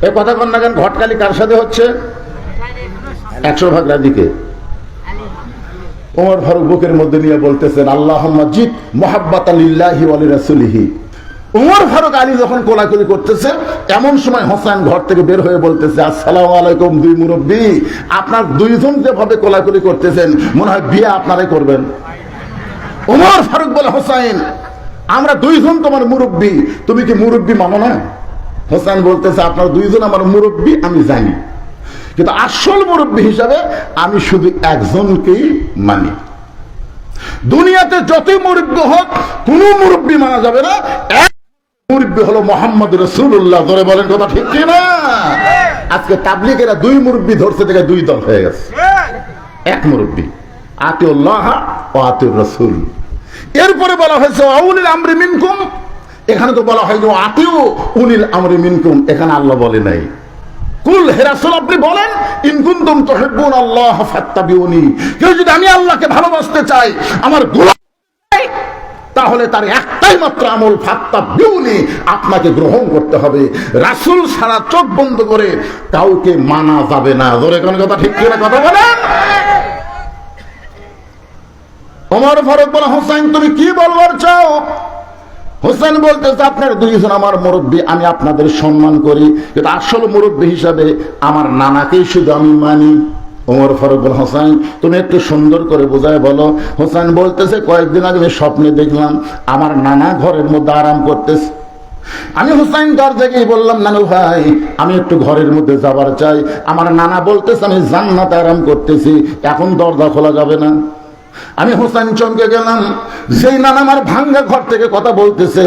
এ কথা কন না কেন? ঘটকালি কার সাথে হচ্ছে? 100% রাজিকে। ওমর ফারুক বুকের মধ্যে নিয়ে বলতেছেন, আল্লাহুম্মা জিদ মুহাব্বাতান লিল্লাহি ওয়া লিরাসূলিহি। ওমর ফারুক আলী যখন কোলাকুলি করতেছে, এমন সময় হোসেন ঘর থেকে বের হয়ে বলতেছে, আসসালামু আলাইকুম। 2 মুরব্বী, আপনার 2জন যেভাবে কোলাকুলি করতেছেন, মনে হয় বিয়ে আপনারাই করবেন। ওমর ফারুক বলে, হোসেন আমরা 2জন তোমার মুরব্বী, তুমি কি মুরব্বী মানো না? হোসেন বলতেছে, আপনার 2জন আমার মুরব্বী আমি জানি, কিন্তু আসল মুরব্বী হিসাবে আমি শুধু একজনকেই মানি। দুনিয়াতে যতই মুরব্বী হোক, কোন মুরব্বী মানা যাবে না। এক মুরব্বী হলো মুহাম্মদ রাসূলুল্লাহ। ধরে বলেন কথা ঠিক কি না? আজকে তাবলীগেরা 2 মুরব্বী ধরছে, থেকে 2 দল হয়ে গেছে। এক মুরব্বী, আতিউল্লাহ ওয়া আতিউর রাসূল। এরপরে বলা হয়েছে উলিল আমরি মিনকুম। এখানে তো বলা হয়নি আতিউ উলিল আমরি মিনকুম, এখানে আল্লাহ বলে নাই। কুল হে রাসূল, আপনি বলেন, ইন কুনতুম তুহিব্বুন আল্লাহ ফাত্তাবিউনি। কেউ যদি আমি আল্লাহকে ভালোবাসতে চাই, আমার গোলাম তাহলে তার একটাই মাত্র আমল, ফাত্তাবিউনি, আপনাকে গ্রহণ করতে হবে। রাসূল ছাড়া চোখ বন্ধ করে কাউকে মানা যাবে না। ধরে কোন কথা ঠিক কি না? কথা বলেন। ওমর ফারুক বলে, হোসেন তুমি কি বলবার চাও? হোসেন বলতেছে, আপনার 2জন আমার মুরব্বী, আমি আপনাদের সম্মান করি, কিন্তু আসল মুরব্বী হিসাবে আমার নানাকেই শুধু আমি মানি। ওমর ফারুক বলে, হোসেন তুমি একটু সুন্দর করে বোঝায় বলো। হোসেন বলতেছে, কয়েকদিন আগে আমি স্বপ্নে দেখলাম আমার নানা ঘরের মধ্যে আরাম করতেছে। আমি হুসাইন দরজা গিয়ে বললাম, নানু ভাই আমি একটু ঘরের মধ্যে যাবার চাই। আমার নানা বলতেছে আমি জান্নাতে আরাম করতেছি, এখন দরজা খোলা যাবে না। আমি হুসাইন চমকে গেলাম, যেই নানা আমার ভাঙ্গা ঘর থেকে কথা বলতেছে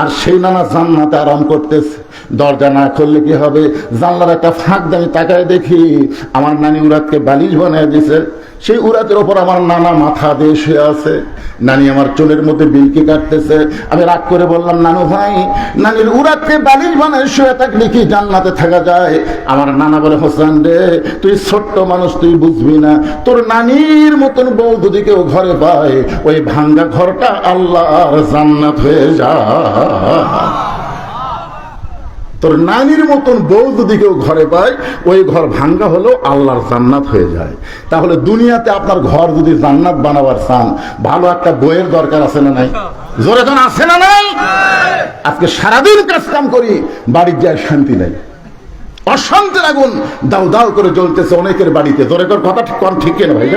আর সেই নানা জান্নাতে আরাম করতেছে। দরজা না খুললে কি হবে, জানলার একটা ফাঁক দিয়ে আমি তাকায় দেখি আমার নানি উরাতকে বালিশ বানিয়ে দিয়েছে। সেই উরাতের ওপর আমার নানা মাথা দিয়ে শুয়ে আছে, নানি আমার চুলের মধ্যে বিলকি কাটতেছে। আমি রাগ করে বললাম, নানু ভাই নানির উরাতকে বালিশ বানায় শুয়ে থাকলে কি জান্নাতে থাকা যায়? আমার নানা বলে, হোসেন রে তুই ছোট্ট মানুষ, তুই বুঝবি না, তোর নানির মতন বউ যদি কেউ ঘরে পায় ওই ভাঙ্গা ঘরটা আল্লাহর জান্নাত হয়ে যায়। তোর নানির মতন বউ যদি কেউ ঘরে পায় ওই ঘর ভাঙ্গা হলো আল্লাহর জান্নাত হয়ে যায়। তাহলে দুনিয়াতে আপনার ঘর যদি জান্নাত বানাবার চান, ভালো একটা বইয়ের দরকার আছে না নাই? জোরে জন আছে না নাই? আজকে সারাদিন কাজ কাম করি, বাড়ির যায় শান্তি নাই, অশান্তির আগুন দাউ দাউ করে জ্বলতেছে অনেকের বাড়িতে। জোরে কর কথা ঠিক কেন ভাই?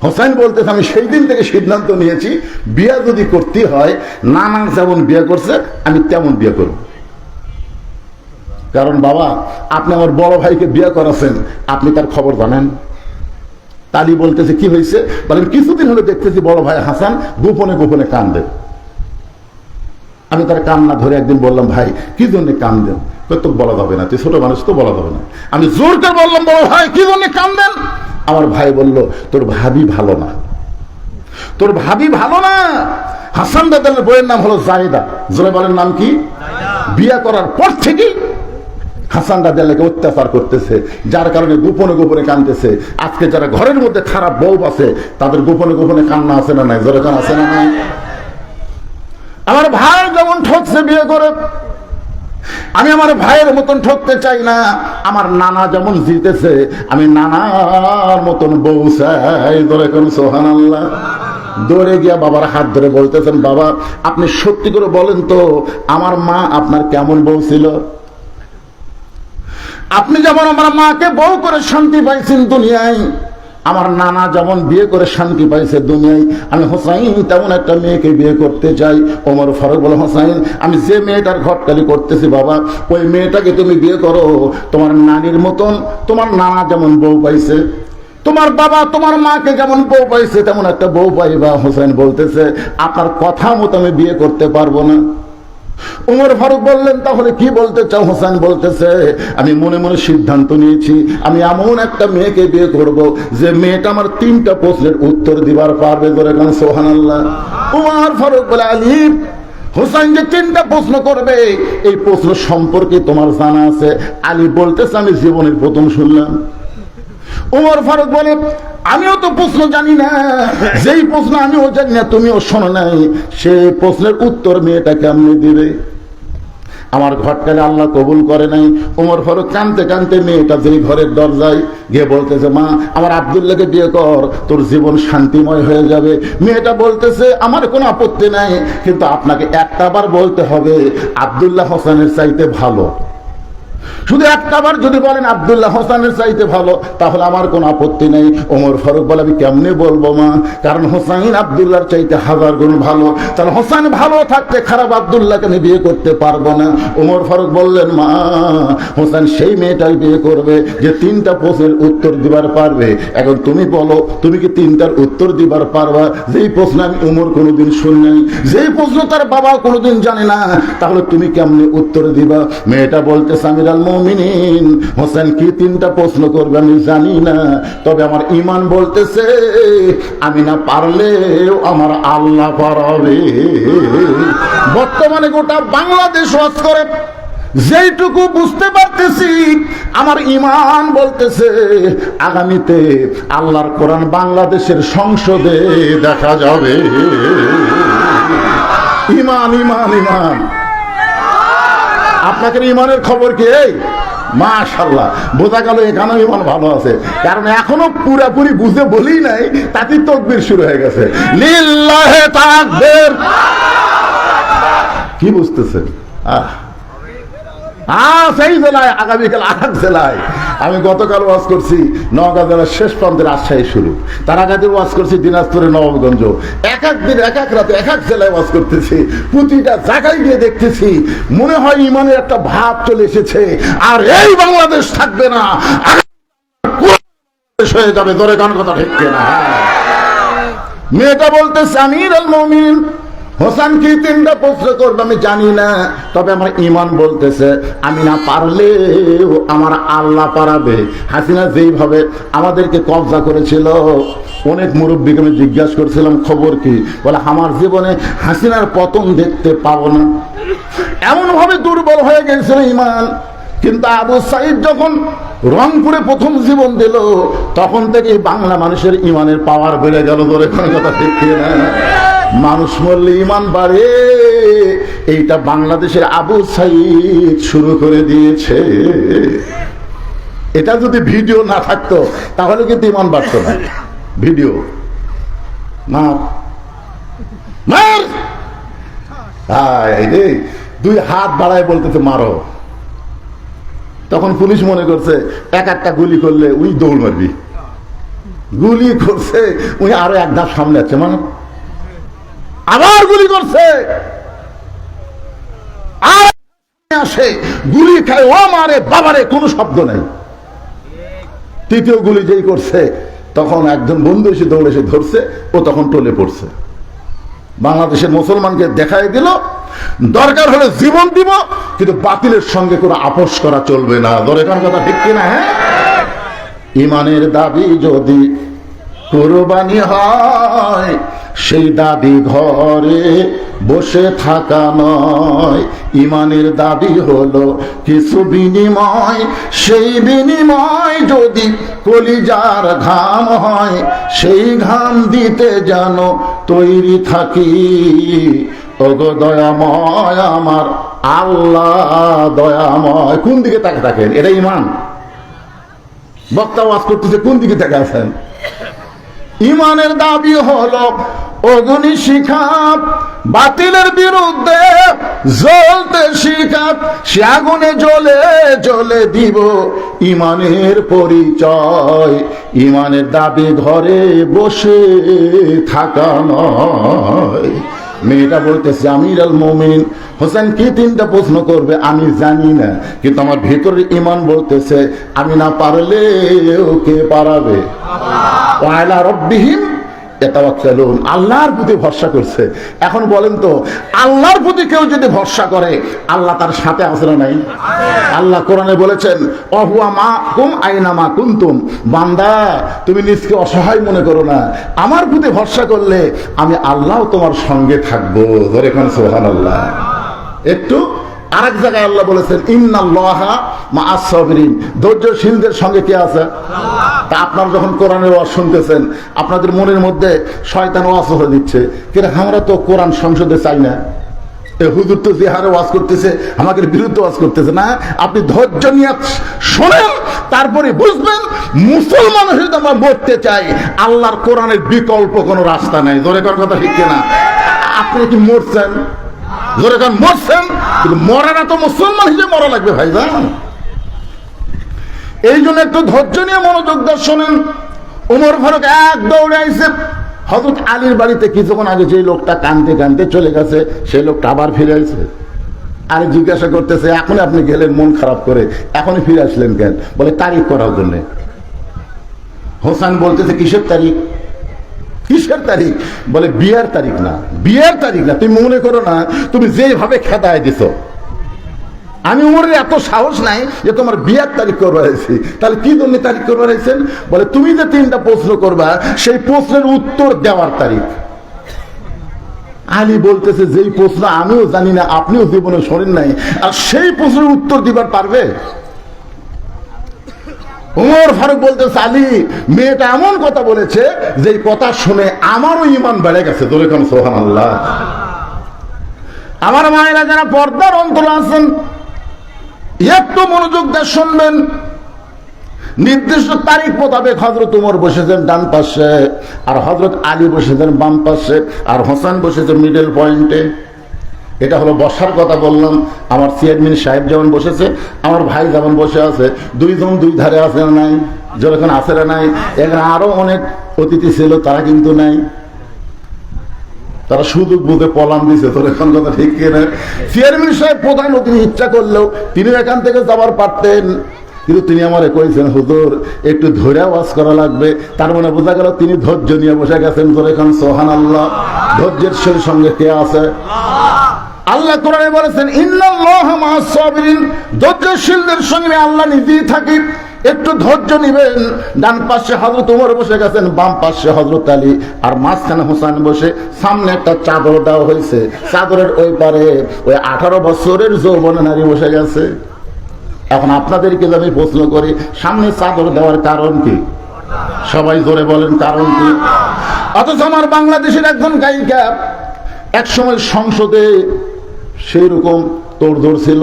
হোসেন বলতেছে আমি সেই দিন থেকে সিদ্ধান্ত নিয়েছি বিয়ে যদি করতে হয় নানা যেমন বিয়ে করছে আমি তেমন বিয়ে করব। কারণ বাবা আপনি আমার বড় ভাইকে বিয়ে করাছেন, আপনি তার খবর জানেন? তালি বলতেছে কি হয়েছে? বলেন কিছুদিন হলে দেখতেছি বড় ভাই হাসান গোপনে গোপনে কান্দে। আমি তার কান্না ধরে একদিন বললাম, ভাই কি জন্য কান্দেন? তো বলা যাবে না, তুই ছোট মানুষ, তো বলা যাবে না। আমি জোর করে বললাম, বড় ভাই কি জন্য কান্দেন? আমার ভাই বলল, তোর ভাবি ভালো না, তোর ভাবি ভালো না। হাসান দাদার বইয়ের নাম হলো জায়েদা। জোরে বলেন নাম কি? বিয়ে করার পর থেকে হাসান দাদাকে অত্যাচার করতেছে, যার কারণে গোপনে গোপনে কাঁদতেছে। আজকে যারা ঘরের মধ্যে খারাপ বউ আছে তাদের গোপনে গোপনে কান্না আছে না নাই? জোরে কান আছে না নাই? আমার ভাই যেমন ঠকছে বিয়ে করে, আমি আমার ভাইয়ের মতন ঠকতে চাই না। আমার নানা যেমন জিতেছে আমি নানার মতন বউ চাই। ধরে কোন সুবহানাল্লাহ। দৌড়ে গিয়া বাবার হাত ধরে বলতেছেন, বাবা আপনি সত্যি করে বলেন তো আমার মা আপনার কেমন বউ ছিল? আপনি যেমন আমার মাকে বউ করে শান্তি পাইছেন দুনিয়ায়, আমার নানা যেমন বিয়ে করে শান্তি পাইছে দুনিয়ায়, আমি হোসাইন তেমন একটা মেয়েকে বিয়ে করতে চাই। ওমর ফারুক বলে, হোসাইন আমি যে মেয়েটার ঘটকালি করতেছি বাবা ওই মেয়েটাকে তুমি বিয়ে করো। তোমার নানির মতন তোমার নানা যেমন বউ পাইছে, তোমার বাবা তোমার মাকে যেমন বউ পাইছে তেমন একটা বউ পাইবা। হোসেন বলতেছে আপনার কথা মতো আমি বিয়ে করতে পারবো না। উমর ফারুক বললেন, তাহলে কি বলতে চাও? হোসেন বলতেছে আমি মনে মনে সিদ্ধান্ত নিয়েছি আমি এমন একটা মেয়েকে বিয়ে করব যে মেয়েটা আমার 3টা প্রশ্নের উত্তর দিবার পারবে। করে গান সুবহানাল্লাহ। উমর ফারুক বলে, আলী হোসেন যে 3টা প্রশ্ন করবে এই প্রশ্ন সম্পর্কে তোমার জানা আছে? আলী বলতেছে আমি জীবনের প্রথম শুনলাম। উমর ফারুক বলে, আমিও তো প্রশ্ন জানি না, যেই প্রশ্ন আমিও জানি না তুমিও শোনো নাই, সেই প্রশ্নের উত্তর মেয়েটা কেমনে দিবে? আমার ঘটকালে আল্লাহ কবুল করে নাই। উমর ফারুক কানতে কানতে মেয়েটা যেই ঘরের দরজায় গিয়ে বলতেছে, মা আমার আব্দুল্লাহকে বিয়ে কর, তোর জীবন শান্তিময় হয়ে যাবে। মেয়েটা বলতেছে আমার কোনো আপত্তি নাই, কিন্তু আপনাকে একটা বার বলতে হবে আব্দুল্লাহ হোসেনের চাইতে ভালো। শুধু একটা বার যদি বলেন আব্দুল্লাহ হোসেনের চাইতে ভালো তাহলে আমার কোনো আপত্তি নেই। ওমর ফারুক বলে, আমি কেমনে বলবো মা, কারণ হোসেন আব্দুল্লাহর চাইতে 1000 গুণ ভালো, তাহলে হোসেন ভালো থাকতে খারাপ আব্দুল্লাহকে আমি বিয়ে করতে পারবো না। ওমর ফারুক বললেন, মা হোসেন সেই মেয়েটাই বিয়ে করবে যে 3টা প্রশ্নের উত্তর দিবার পারবে। এখন তুমি বলো তুমি কি 3টার উত্তর দিবার পারবা? যেই প্রশ্ন আমি উমর কোনোদিন শুনি নাই, যেই প্রশ্ন তার বাবা কোনোদিন জানে না, তাহলে তুমি কেমনে উত্তর দিবা? মেয়েটা বলতেছে, আমিরাল মুমিনিন হোসেন কি 3টা প্রশ্ন করবে আমি জানি না, তবে আমার ঈমান বলতেছে আমি না পারলেও আমার আল্লাহ পারবে। বর্তমানে গোটা বাংলাদেশ ওয়াজ করে যেইটুকু বুঝতে পারতেছি আমার ঈমান বলতেছে আগামীতে আল্লাহর কোরআন বাংলাদেশের সংসদে দেখা যাবে। ঈমান ঈমান ঈমান। আপনাদের ইমানের খবর কি? মাশাআল্লাহ, বোঝা গেল এখানেও ইমান ভালো আছে, কারণ এখনো পুরাপুরি বুঝে বলি নাই তাতে তাকবীর শুরু হয়ে গেছে। লিল্লাহি তাকবীর। কি বুঝতেছেন? সেই জেলায়, আগামীকাল আর এক জেলায়। আমি গতকাল ওয়াজ করছি নওগাঁ জেলার শেষ প্রান্তে রাজশাহী শুরু, তার আগে দিন ওয়াজ করছি দিনাজপুরে নবাবগঞ্জ। এক এক দিন এক এক রাতে এক এক জেলায় ওয়াজ করতেছি, প্রতিটা জায়গায় গিয়ে দেখতেছি মনে হয় ইমানের একটা ভাব চলে এসেছে, আর এই বাংলাদেশ থাকবে না, হয়ে যাবে। ধরে গান কথা ঠিক না? মেয়েটা বলতেছে আমিরুল মুমিনিন হোসেন কি 3টা প্রশ্ন করবে আমি জানি না, তবে আমার ইমান বলতেছে আমি না পারলেও আমার আল্লাহ পারাবে। হাসিনা যেইভাবে আমাদেরকে কবজা করেছিল, অনেক মুরব্বীকে আমি জিজ্ঞাসা করছিলাম খবর কি, বলে আমার জীবনে হাসিনার পতন দেখতে পাবো না, এমন ভাবে দুর্বল হয়ে গেছিল ইমান। কিন্তু আবু সাইদ যখন রংপুরে প্রথম জীবন দিল, তখন থেকে বাংলা মানুষের ইমানের পাওয়ার বেড়ে গেল। ধরে কথা ঠিক না? মানুষ মরলে ইমান বাড়ে, এইটা বাংলাদেশের আবু সাইদ শুরু করে দিয়েছে। এটা যদি ভিডিও না থাকতো তাহলে কিন্তু ইমান বাড়তো না। ভিডিও না, দুই হাত বাড়ায় বলতেছে মারো, তখন পুলিশ মনে করছে এক একটা গুলি করলে উনি দৌড় মারবি, গুলি করছে উনি আরো এক ধাপ সামনে আছে, মানে আবার গুলি করছে, আর আসে গুলি খায়, ও মারে বাবারে, কোনো শব্দ নেই। তৃতীয় গুলি যেই করছে তখন একজন বন্ধু এসে দৌড়ে এসে ধরছে, ও তখন টলে পড়ছে। বাংলাদেশের মুসলমানকে দেখাই দিল দরকার হলে জীবন দিব, কিন্তু বাতিলের সঙ্গে কোনো আপোষ করা চলবে না। দরকার কথা ঠিক কিনা? হ্যাঁ, ইমানের দাবি যদি কুরবানি হয়, সেই দাবি ঘরে বসে থাকা নয়। ইমানের দাবি হলো কিছু বিনিময়, সেই বিনিময় যদি কলিজার ঘাম হয়, সেই ঘাম দিতে যেন তৈরি থাকি। ওগো দয়াময় আমার আল্লাহ দয়াময়। কোন দিকে তাকে থাকেন? এটা ইমান। বক্তা ওয়াজ করতেছে, কোন দিকে তাকে আছেন? ইমানের দাবি হলো অগ্নি শিখাপ, বাতিলের বিরুদ্ধে জ্বলতে শিখাপ, সে আগুনে জ্বলে জ্বলে দিব ইমানের পরিচয়। ইমানের দাবি ঘরে বসে থাকা নয়। মেয়েটা বলতেছে আমিরুল মুমিনিন হোসেন কি 3টা প্রশ্ন করবে আমি জানি না, কিন্তু আমার ভেতরের ইমান বলতেছে আমি না পারলে ওকে পারাবে। ওয়ালা রব্বিহিম ইয়াতাওয়াক্কালুন, আল্লাহর প্রতি ভরসা করছে। এখন বলেন তো, আল্লাহর প্রতি কেউ যদি ভরসা করে, আল্লাহ তার সাথে আছে না নাই? আল্লাহ কোরআনে বলেছেন অহুয়া মাকুম আইনা মা কুনতুম, বান্দা তুমি নিজকে অসহায় মনে করো না, আমার প্রতি ভরসা করলে আমি আল্লাহ তোমার সঙ্গে থাকবো। ধরে কোন সুবহানাল্লাহ। একটু আরেক জায়গায় আল্লাহ বলেছেন ইন্নাল্লাহা মাআস সাবিরিন, ধৈর্যশীলদের সঙ্গে কে আছে? তা আপনারা যখন কোরআনের ওয়াজ শুনতেছেন, আপনাদের মনের মধ্যে শয়তান ওয়াজ হয়ে দিচ্ছে, কিন্তু আমরা তো কোরআন সংসদে চাই না, হুজুর তো যে হারে ওয়াজ করতেছে আমাদের বিরুদ্ধে ওয়াজ করতেছে না। আপনি ধৈর্য নিয়ে শোনেন, তারপরে বুঝবেন মুসলমান হিসেবে আমরা মরতে চাই, আল্লাহর কোরআনের বিকল্প কোনো রাস্তা নাই। ধরে কোন কথা ঠিক না? আপনি কি মরছেন? ধরে কোন মরছেন, কিন্তু মরাটা তো মুসলমান হিসেবে মরা লাগবে ভাইজান। এই জন্য একটু ধৈর্য নিয়ে মনোযোগ দিয়ে শোনেন। ওমর ফারুক এক দৌড়ে আইছে হযরত আলীর বাড়িতে। কিছুক্ষণ আগে যে লোকটা কাঁদতে কাঁদতে চলে গেছে, সেই লোকটা আবার ফিরে আসছে। আলী জিজ্ঞাসা করতেছে এখন আপনি গেলেন মন খারাপ করে, এখনই ফিরে আসলেন কেন? বলে তারিখ করার জন্য। হোসেন বলতেছে কিসের তারিখ? কিসের তারিখ? বলে বিয়ের তারিখ না, বিয়ের তারিখ না। তুমি মনে করো না তুমি যেভাবে খেদায় দিছ, আমি উমরের এত সাহস নাই যে তোমার বিয়ের তারিখ করবার হয়েছি। তাহলে কি জন্য তারিখ করবার হয়েছেন? বলে তুমি যে 3টা প্রশ্ন করবা, সেই প্রশ্নের উত্তর দেওয়ার তারিখ। আলী বলতেছে যেই প্রশ্ন আমিও জানি না, আপনিও জীবনে শোনেন নাই, আর সেই প্রশ্নের উত্তর দিবার পারবে? ওমর ফারুক বলতেছে আলী মেয়েটা এমন কথা বলেছে যে কথা শুনে আমারও ইমান বেড়ে গেছে। ধরে কোন সুবহানাল্লাহ। আমার মায়েরা যারা পর্দার অন্তরে আছেন, একটু মনোযোগ দিয়ে শুনবেন। নির্দিষ্ট তারিখ মোতাবেক হযরত ওমর বসেছেন ডান পাশে, আর হযরত আলী বসেছেন বাম পাশে, আর হোসেন বসেছেন মিডল পয়েন্টে। এটা হলো বসার কথা বললাম। আমার চেয়ারম্যান সাহেব যেমন বসেছে, আমার ভাই যেমন বসে আছে, দুইজন দুই ধারে আছে না নাই? যখন আছে না নাই? এখানে আরো অনেক অতিথি ছিল, তারা কিন্তু নাই। তারা সুযোগ বুঝে পলান দিছে। তোর এখন কথা ঠিক কিনা? চেয়ারম্যান সাহেব প্রধান অতিথি ইচ্ছা করলেও তিনি এখান থেকে যাবার পারতেন, কিন্তু তিনি আমারে কইছেন হুজুর একটু ধরে ওয়াজ করা লাগবে। তার মানে বোঝা গেল তিনি ধৈর্য নিয়ে বসে গেছেন। তোর এখন সুবহানাল্লাহ। ধৈর্যের সঙ্গে কে আছে? আল্লাহ কোরআনে বলেছেন ইন্নাল্লাহা মা'আস সাবিরিন, ধৈর্যশীলদের সঙ্গে আল্লাহ নিজেই থাকি। একটু ধৈর্য নিবেন। ডান পাশে হযরত ওমর বসে গেছেন, বাম পাশে হযরত আলী, আর মাঝখানে হোসেন বসে। সামনে একটা চাদর দেওয়া হয়েছে, চাদরের ওই পারে ওই 18 বছরের যৌবন নারী বসে গেছে। এখন আপনাদেরকে আমি প্রশ্ন করি, সামনে চাদর দেওয়ার কারণ কি? সবাই জোরে বলেন কারণ কি? অথচ আমার বাংলাদেশের একজন গায়িকা এক সময় সংসদে সেই রকম তোড়জোড় ছিল,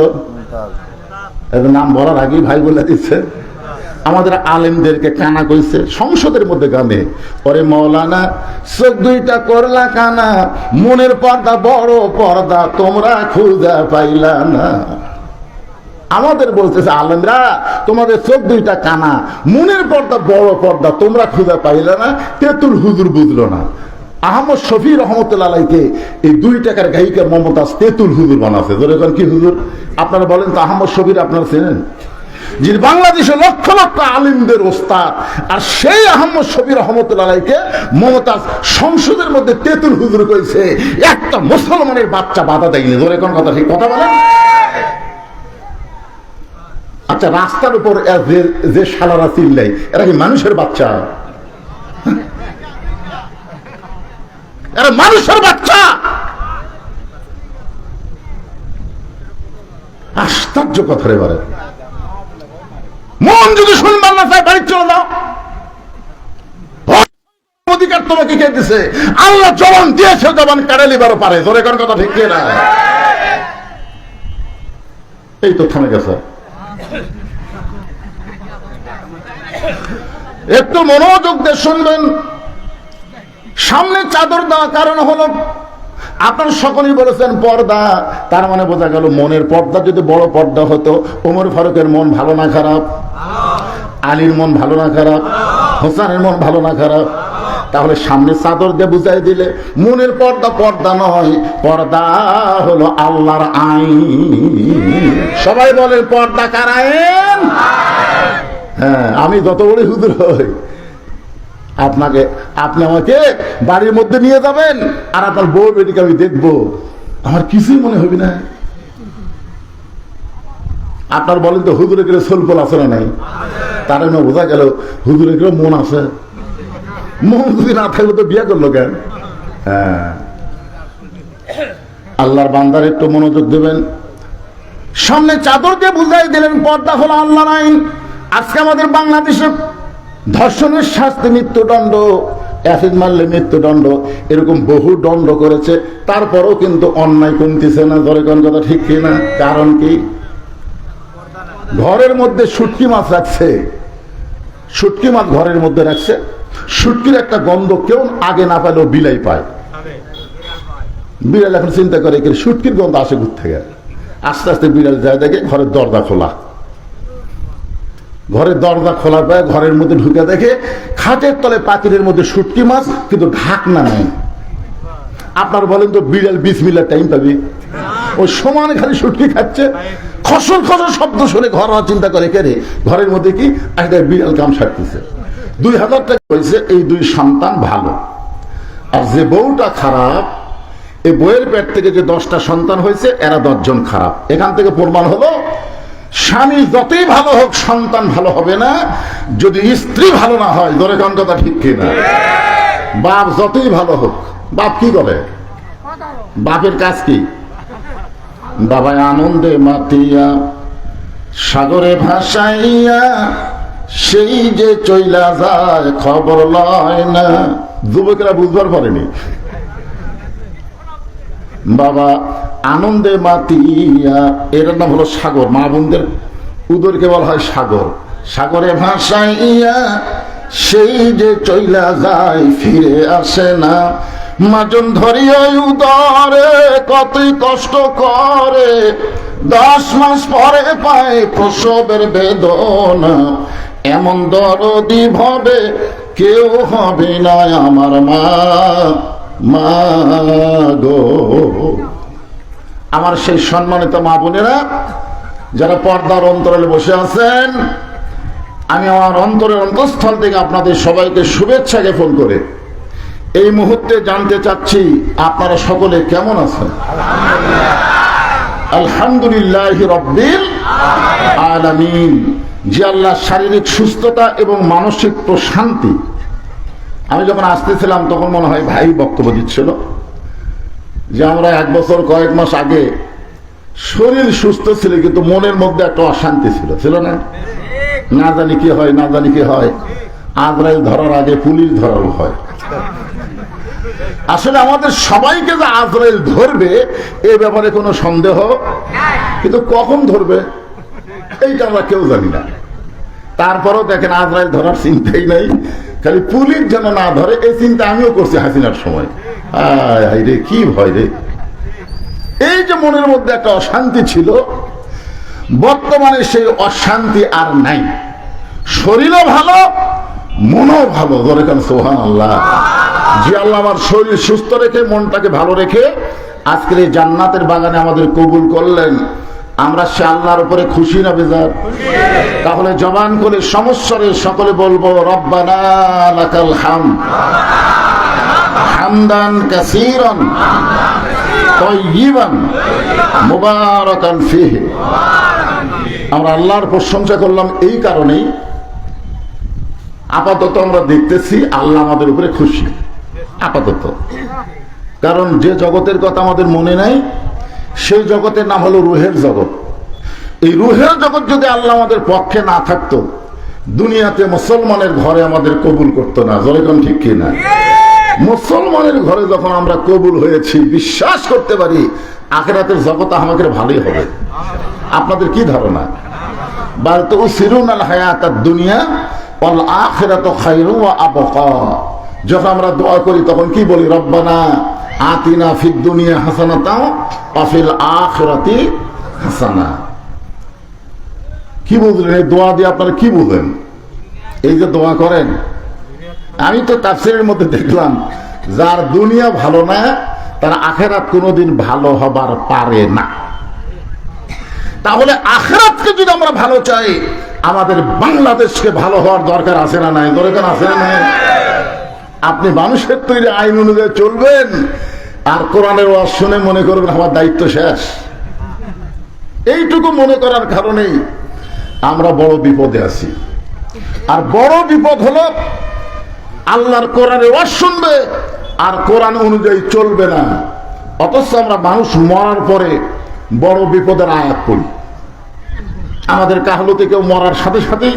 নাম বলার আগেই ভাই বলে দিচ্ছে, আমাদের আলেমদেরকে কানা কইছে সংসদের মধ্যে গানে, ওরে মৌলানা চোখ দুইটা করলা কানা, মনের পর্দা বড় পর্দা তোমরা খুঁজে পাইলা না। আমাদের বলতেছে আলেমরা, তোমাদের চোখ দুইটা কানা, মনের পর্দা বড় পর্দা তোমরা খুঁজে পাইলা না। তেতুল হুজুর বুঝলো না। আহমদ শফি রহমতুল্লাহ আলাইকে এই 2 টাকার গায়িকা মমতাজ তেতুল হুজুর বানাচ্ছে। ধরে কি হুজুর? আপনারা বলেন তো, আহমদ শফির আপনারা চেনেন? যিনি বাংলাদেশে লক্ষ লক্ষ আলিমদের ওস্তাদ, আর সেই আহমদ শফি রহমতুল্লাহ আলাইকে মমতাজ সংসদের মধ্যে তেতুল হুজুর কইছে। একটা মুসলমানের বাচ্চা বাধা দেয়নি। ধরে কোন কথা? ঠিক কথা বলেন। আচ্ছা, রাস্তার উপর যে শালারা চিল্লাই, এরা কি মানুষের বাচ্চা? এরা মানুষের বাচ্চা? আশ্চর্য কথা রে বারে। মন যদি শুনবার না চায় বাড়ি চলে যাও। অধিকার তোমাকে কে দিছে? আল্লাহ জবান দিয়েছে, জবান কাড়ে লিবারও পারে। জোরে কোন কথা ঠিক না? এই তো থামে গেছে। একটু মনোযোগ দিয়ে শুনবেন। সামনে চাদর দেওয়া কারণ হলো, আপনারা সকলেই বলেছেন পর্দা, তার মানে বোঝা গেল মনের পর্দা যদি বড় পর্দা হতো, ওমর ফারুকের মন ভালো না খারাপ? আলীর মন ভালো না খারাপ? হোসেনের মন ভালো না খারাপ? তাহলে সামনে চাদর দিয়ে বুঝাই দিলে মনের পর্দা পর্দা নয়, পর্দা হলো আল্লাহর আইন। সবাই বলে পর্দা কার আইন? হ্যাঁ, আমি যত বড় হুজুর হই, আপনি আমাকে বাড়ির মধ্যে নিয়ে যাবেন, আর আপনার বউ বেটিকে আমি দেখবো, আমার কিছুই মনে হবে না। আপনার বলেন তো, হুজুরে গেলে সোলপল আছে না নাই? তার বোঝা গেল হুজুরে গেলে মন আছে। মন যদি না থাকলে তো বিয়ে করলো কেন? হ্যাঁ, আল্লাহর বান্দার একটু মনোযোগ দেবেন। সামনে চাদর দিয়ে বুঝাই দিলেন পর্দা হলো আল্লাহর আইন। আজকে আমাদের বাংলাদেশে ধর্ষণের শাস্তি মৃত্যুদণ্ড, অ্যাসিড মারলে মৃত্যুদণ্ড, এরকম বহু দণ্ড করেছে, তারপরেও কিন্তু অন্যায় কমতেছে না। ধরে কোন কথা ঠিক কিনা? কারণ কি? ঘরের মধ্যে শুটকি মাছ রাখছে, শুটকি মাছ ঘরের মধ্যে রাখছে, শুটকির একটা গন্ধ কেউ আগে না পাইলেও বিলাই পায়। বিড়াল এখন চিন্তা করে শুটকির গন্ধ আসে কোথা থেকে? আস্তে আস্তে বিড়াল যায়, দেখে ঘরের দরজা খোলা। ঘরের দরজা খোলা পায়, ঘরের মধ্যে ঢুকে দেখে খাটের তলে পাতিলের মধ্যে শুটকি মাছ, কিন্তু ঢাকনা নেই। আপনার বলেন তো, বিড়াল 20 মিনিট টাইম পাবি? ওই সমান খালি শুটকি খাচ্ছে, খসর খসর শব্দ শুনে ঘর চিন্তা করে কে রে, ঘরের মধ্যে কি একটা বিড়াল কাম সারতেছে। 2000 টাকা হয়েছে, এই 2 সন্তান ভালো। আর যে বউটা খারাপ, এই বউয়ের পেট থেকে যে 10টা সন্তান হয়েছে, এরা 10 জন খারাপ। এখান থেকে প্রমাণ হলো, স্বামী যতই ভালো হোক সন্তান ভালো হবে না যদি স্ত্রী ভালো না হয়। ধরে কোন কথা ঠিক কিনা? বাপ যতই ভালো হোক, বাপ কি করে? বাপের কাজ কি? বাবা আনন্দে মাতিয়া সাগরে ভাসাইয়া, সেই যে চইলা যায় খবর লয় না। যুবকেরা বুঝবার পারেনি। বাবা আনন্দে মাতিয়া, এর নাম হলো সাগর। মা বোনদের উদরকে বলা হয় সাগর। সাগরে ভাসাইয়া সেই যে চইলা যায় ফিরে আসে না। মাজন ধরিয়া উদরে কতই কষ্ট করে, 10 মাস পরে পায় প্রসবের বেদনা। এমন দরদি ভাবে কেউ হবে না আমার মা, মা গো। আমার সেই সম্মানিত মা বোনেরা যারা পর্দার অন্তরালে বসে আছেন, আমি আমার অন্তরের অন্তঃস্থল থেকে আপনাদের সবাইকে শুভেচ্ছা জ্ঞাপন করে এই মুহূর্তে জানতে চাচ্ছি আপনারা সকলে কেমন আছেন। আলহামদুলিল্লাহ রাব্বিল আলামিন। যে আল্লাহ শারীরিক সুস্থতা এবং মানসিক প্রশান্তি। আমি যখন আসতেছিলাম তখন মনে হয় ভাই বক্তব্য দিচ্ছিল যে আমরা 1 বছর কয়েক মাস আগে শরীর সুস্থ ছিল কিন্তু মনের মধ্যে একটা অশান্তি ছিল না? না জানি কি হয়, না জানি কি হয়। আজরাইল ধরার আগে পুলিশ ধরার হয়। আসলে আমাদের সবাইকে যে আজরাইল ধরবে এ ব্যাপারে কোনো সন্দেহ, কিন্তু কখন ধরবে এইটা আমরা কেউ জানি না। তারপরও দেখেন আজরাইল ধরার চিন্তাই নাই, খালি পুলিশ যেন না ধরে এই চিন্তা আমিও করছি হাসিনার সময়। আয় রে কি ভয় রে। এই যে মনের মধ্যে একটা অশান্তি ছিল, বর্তমানে সেই অশান্তি আর নাই। শরীরও ভালো, মনও ভালো। ধরে কেন সুবহানাল্লাহ। যে আল্লাহ আমার শরীর সুস্থ রেখে মনটাকে ভালো রেখে আজকের এই জান্নাতের বাগানে আমাদের কবুল করলেন, আমরা সে আল্লাহর উপরে খুশি না বেজার? তাহলে জবান করে সমস্বরে সকলে বলবো রব্বানা লাকাল হামদ হামদান কাসীরান তাইয়িবান মুবারাকান ফীহি। আমরা আল্লাহর প্রশংসা করলাম এই কারণেই, আপাতত আমরা দেখতেছি আল্লাহ আমাদের উপরে খুশি আপাতত। কারণ যে জগতের কথা আমাদের মনে নাই সেই জগতের নাম হলো রুহের জগৎ। এই রুহের জগৎ যদি আল্লাহ আমাদের পক্ষে না থাকতো, দুনিয়াতে মুসলমানের ঘরে আমাদের কবুল করতো না। জনগণ ঠিক কিনা? মুসলমানের ঘরে যখন আমরা কবুল হয়েছি, বিশ্বাস করতে পারি আখিরাতের জগৎ আমাদের ভালোই হবে। আপনাদের কি ধারণা? বাল তুসিরুনাল হায়াতাদ দুনিয়া ওয়াল আখিরাতু খায়রুন ওয়া আবকা। যখন আমরা দোয়া করি তখন কি বলি? রব্বানা আতিনা ফিদ দুনিয়া হাসানাতাও ওয়া ফিল আখিরাতি হাসানা। কি বুঝলেন এই দোয়া দিয়ে? আপনারা কি বুঝেন এই যে দোয়া করেন? আমি তো তাফসীরের মধ্যে দেখলাম যার দুনিয়া ভালো না তার আখিরাত কোনোদিন ভালো হবার পারে না। তাহলে আখিরাতকে যদি আমরা ভালো চাই, আমাদের বাংলাদেশকে ভালো হওয়ার দরকার আছে না নাই? দরকার আছে না নাই? আপনি মানুষের তৈরি আইন অনুযায়ী চলবেন আর কোরআনের ওয়াজ শুনে মনে করবেন আমার দায়িত্ব শেষ। এইটুকু মনে করার কারণেই আমরা বড় বিপদে আছি। আর বড় বিপদ হলো আল্লাহর কোরআনের ওয়াজ শুনবে আর কোরআন অনুযায়ী চলবে না, অথচ আমরা মানুষ মরার পরে বড় বিপদের আয়াত পড়ি। আমাদের কাহলতে কেউ মরার সাথে সাথেই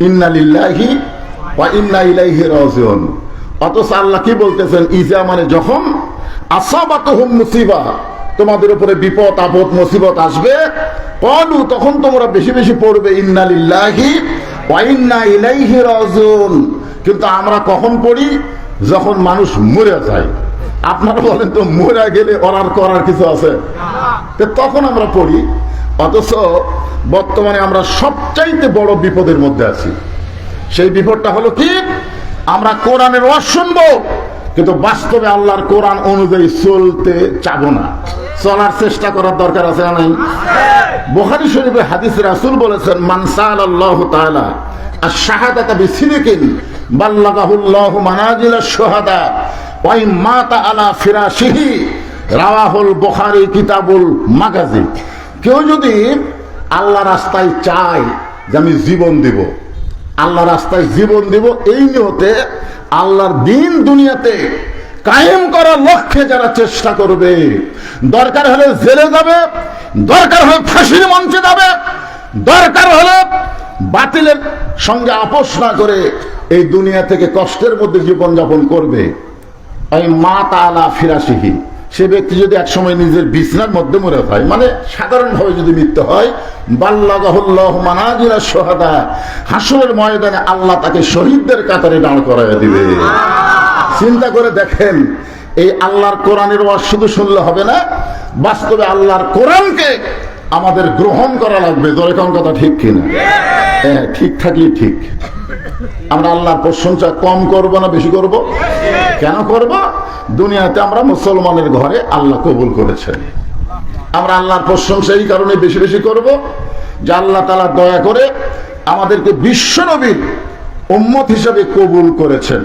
ইন্না লিল্লাহি ওয়া ইন্না ইলাইহি রাজিউন। অথচ আল্লাহ কি বলতেছেন? ইজা মানে যখন আসাবাতুহুম মুসিবা, তোমাদের উপরে বিপদ আপদ মুসিবত আসবে, ক্বালু তখন তোমরা বেশি বেশি পড়বে ইন্না লিল্লাহি ওয়া ইন্না ইলাইহি রাজিউন। কিন্তু আমরা কখন পড়ি? যখন মানুষ মরে যায়। আপনারা বলেন তো মরে গেলে অরার করার কিছু আছে? তখন আমরা পড়ি। অথচ বর্তমানে আমরা সবচাইতে বড় বিপদের মধ্যে আছি। সেই বিপদটা হলো কি? আমরা কোরআনের ওয়াজ শুনবো কিন্তু বাস্তবে আল্লাহর কোরআন অনুযায়ী চলতে চাবো না। চলার চেষ্টা করার দরকার আছে না নাই? বুখারী শরীফে হাদিসে রাসূল বলেছেন, মান সাআলাল্লাহু তাআলা আশ-শাহাদাতা বিসিদকিন বাল্লাগাহুল্লাহু মানাজিলাশ শুহাদা ওয়া ইম্মাতা আলা ফিরাশিহি। রাওয়াহুল বুখারী কিতাবুল মাগাজি। কেউ যদি আল্লাহ রাস্তায় চায় যে আমি জীবন দিব, আল্লাহ রাস্তায় জীবন দিব, এই নিয়তে আল্লাহর দ্বীন দুনিয়াতে কায়েম করার লক্ষ্যে যারা চেষ্টা করবে, দরকার হলে জেলে যাবে, দরকার হলে ফাঁসির মঞ্চে যাবে, দরকার হলে বাতিলের সঙ্গে আপোষ না করে এই দুনিয়া থেকে কষ্টের মধ্যে জীবনযাপন করবে। এই মা তাআলা ফিরাশিহি, সে ব্যক্তি যদি একসময় নিজের বিছনার মধ্যে মরে যায়, মানে সাধারণভাবে যদি মৃত্যু হয়, বাল্লাগাহুল্লাহু মানাজিলাশ শুহাদা, হাসরের ময়দানে আল্লাহ তাকে শহীদদের কাতারে দাঁড় করাইয়া দিবে। চিন্তা করে দেখেন এই আল্লাহর কোরআনের ওয়াজ শুধু শুনলে হবে না, বাস্তবে আল্লাহর কোরআনকে আমাদের গ্রহণ করা লাগবে। জোরে কোন কথা ঠিক কিনা? হ্যাঁ, ঠিক থাকলে ঠিক। আমরা আল্লাহর প্রশংসা কম করব না বেশি করব? কেন করব? দুনিয়াতে আমরা মুসলমানের ঘরে আল্লাহ কবুল করেছেন। আমরা আল্লাহর প্রশংসা এই কারণে বেশি বেশি করব যে আল্লাহ তাআলা দয়া করে আমাদেরকে বিশ্বনবীর উম্মত হিসেবে কবুল করেছেন।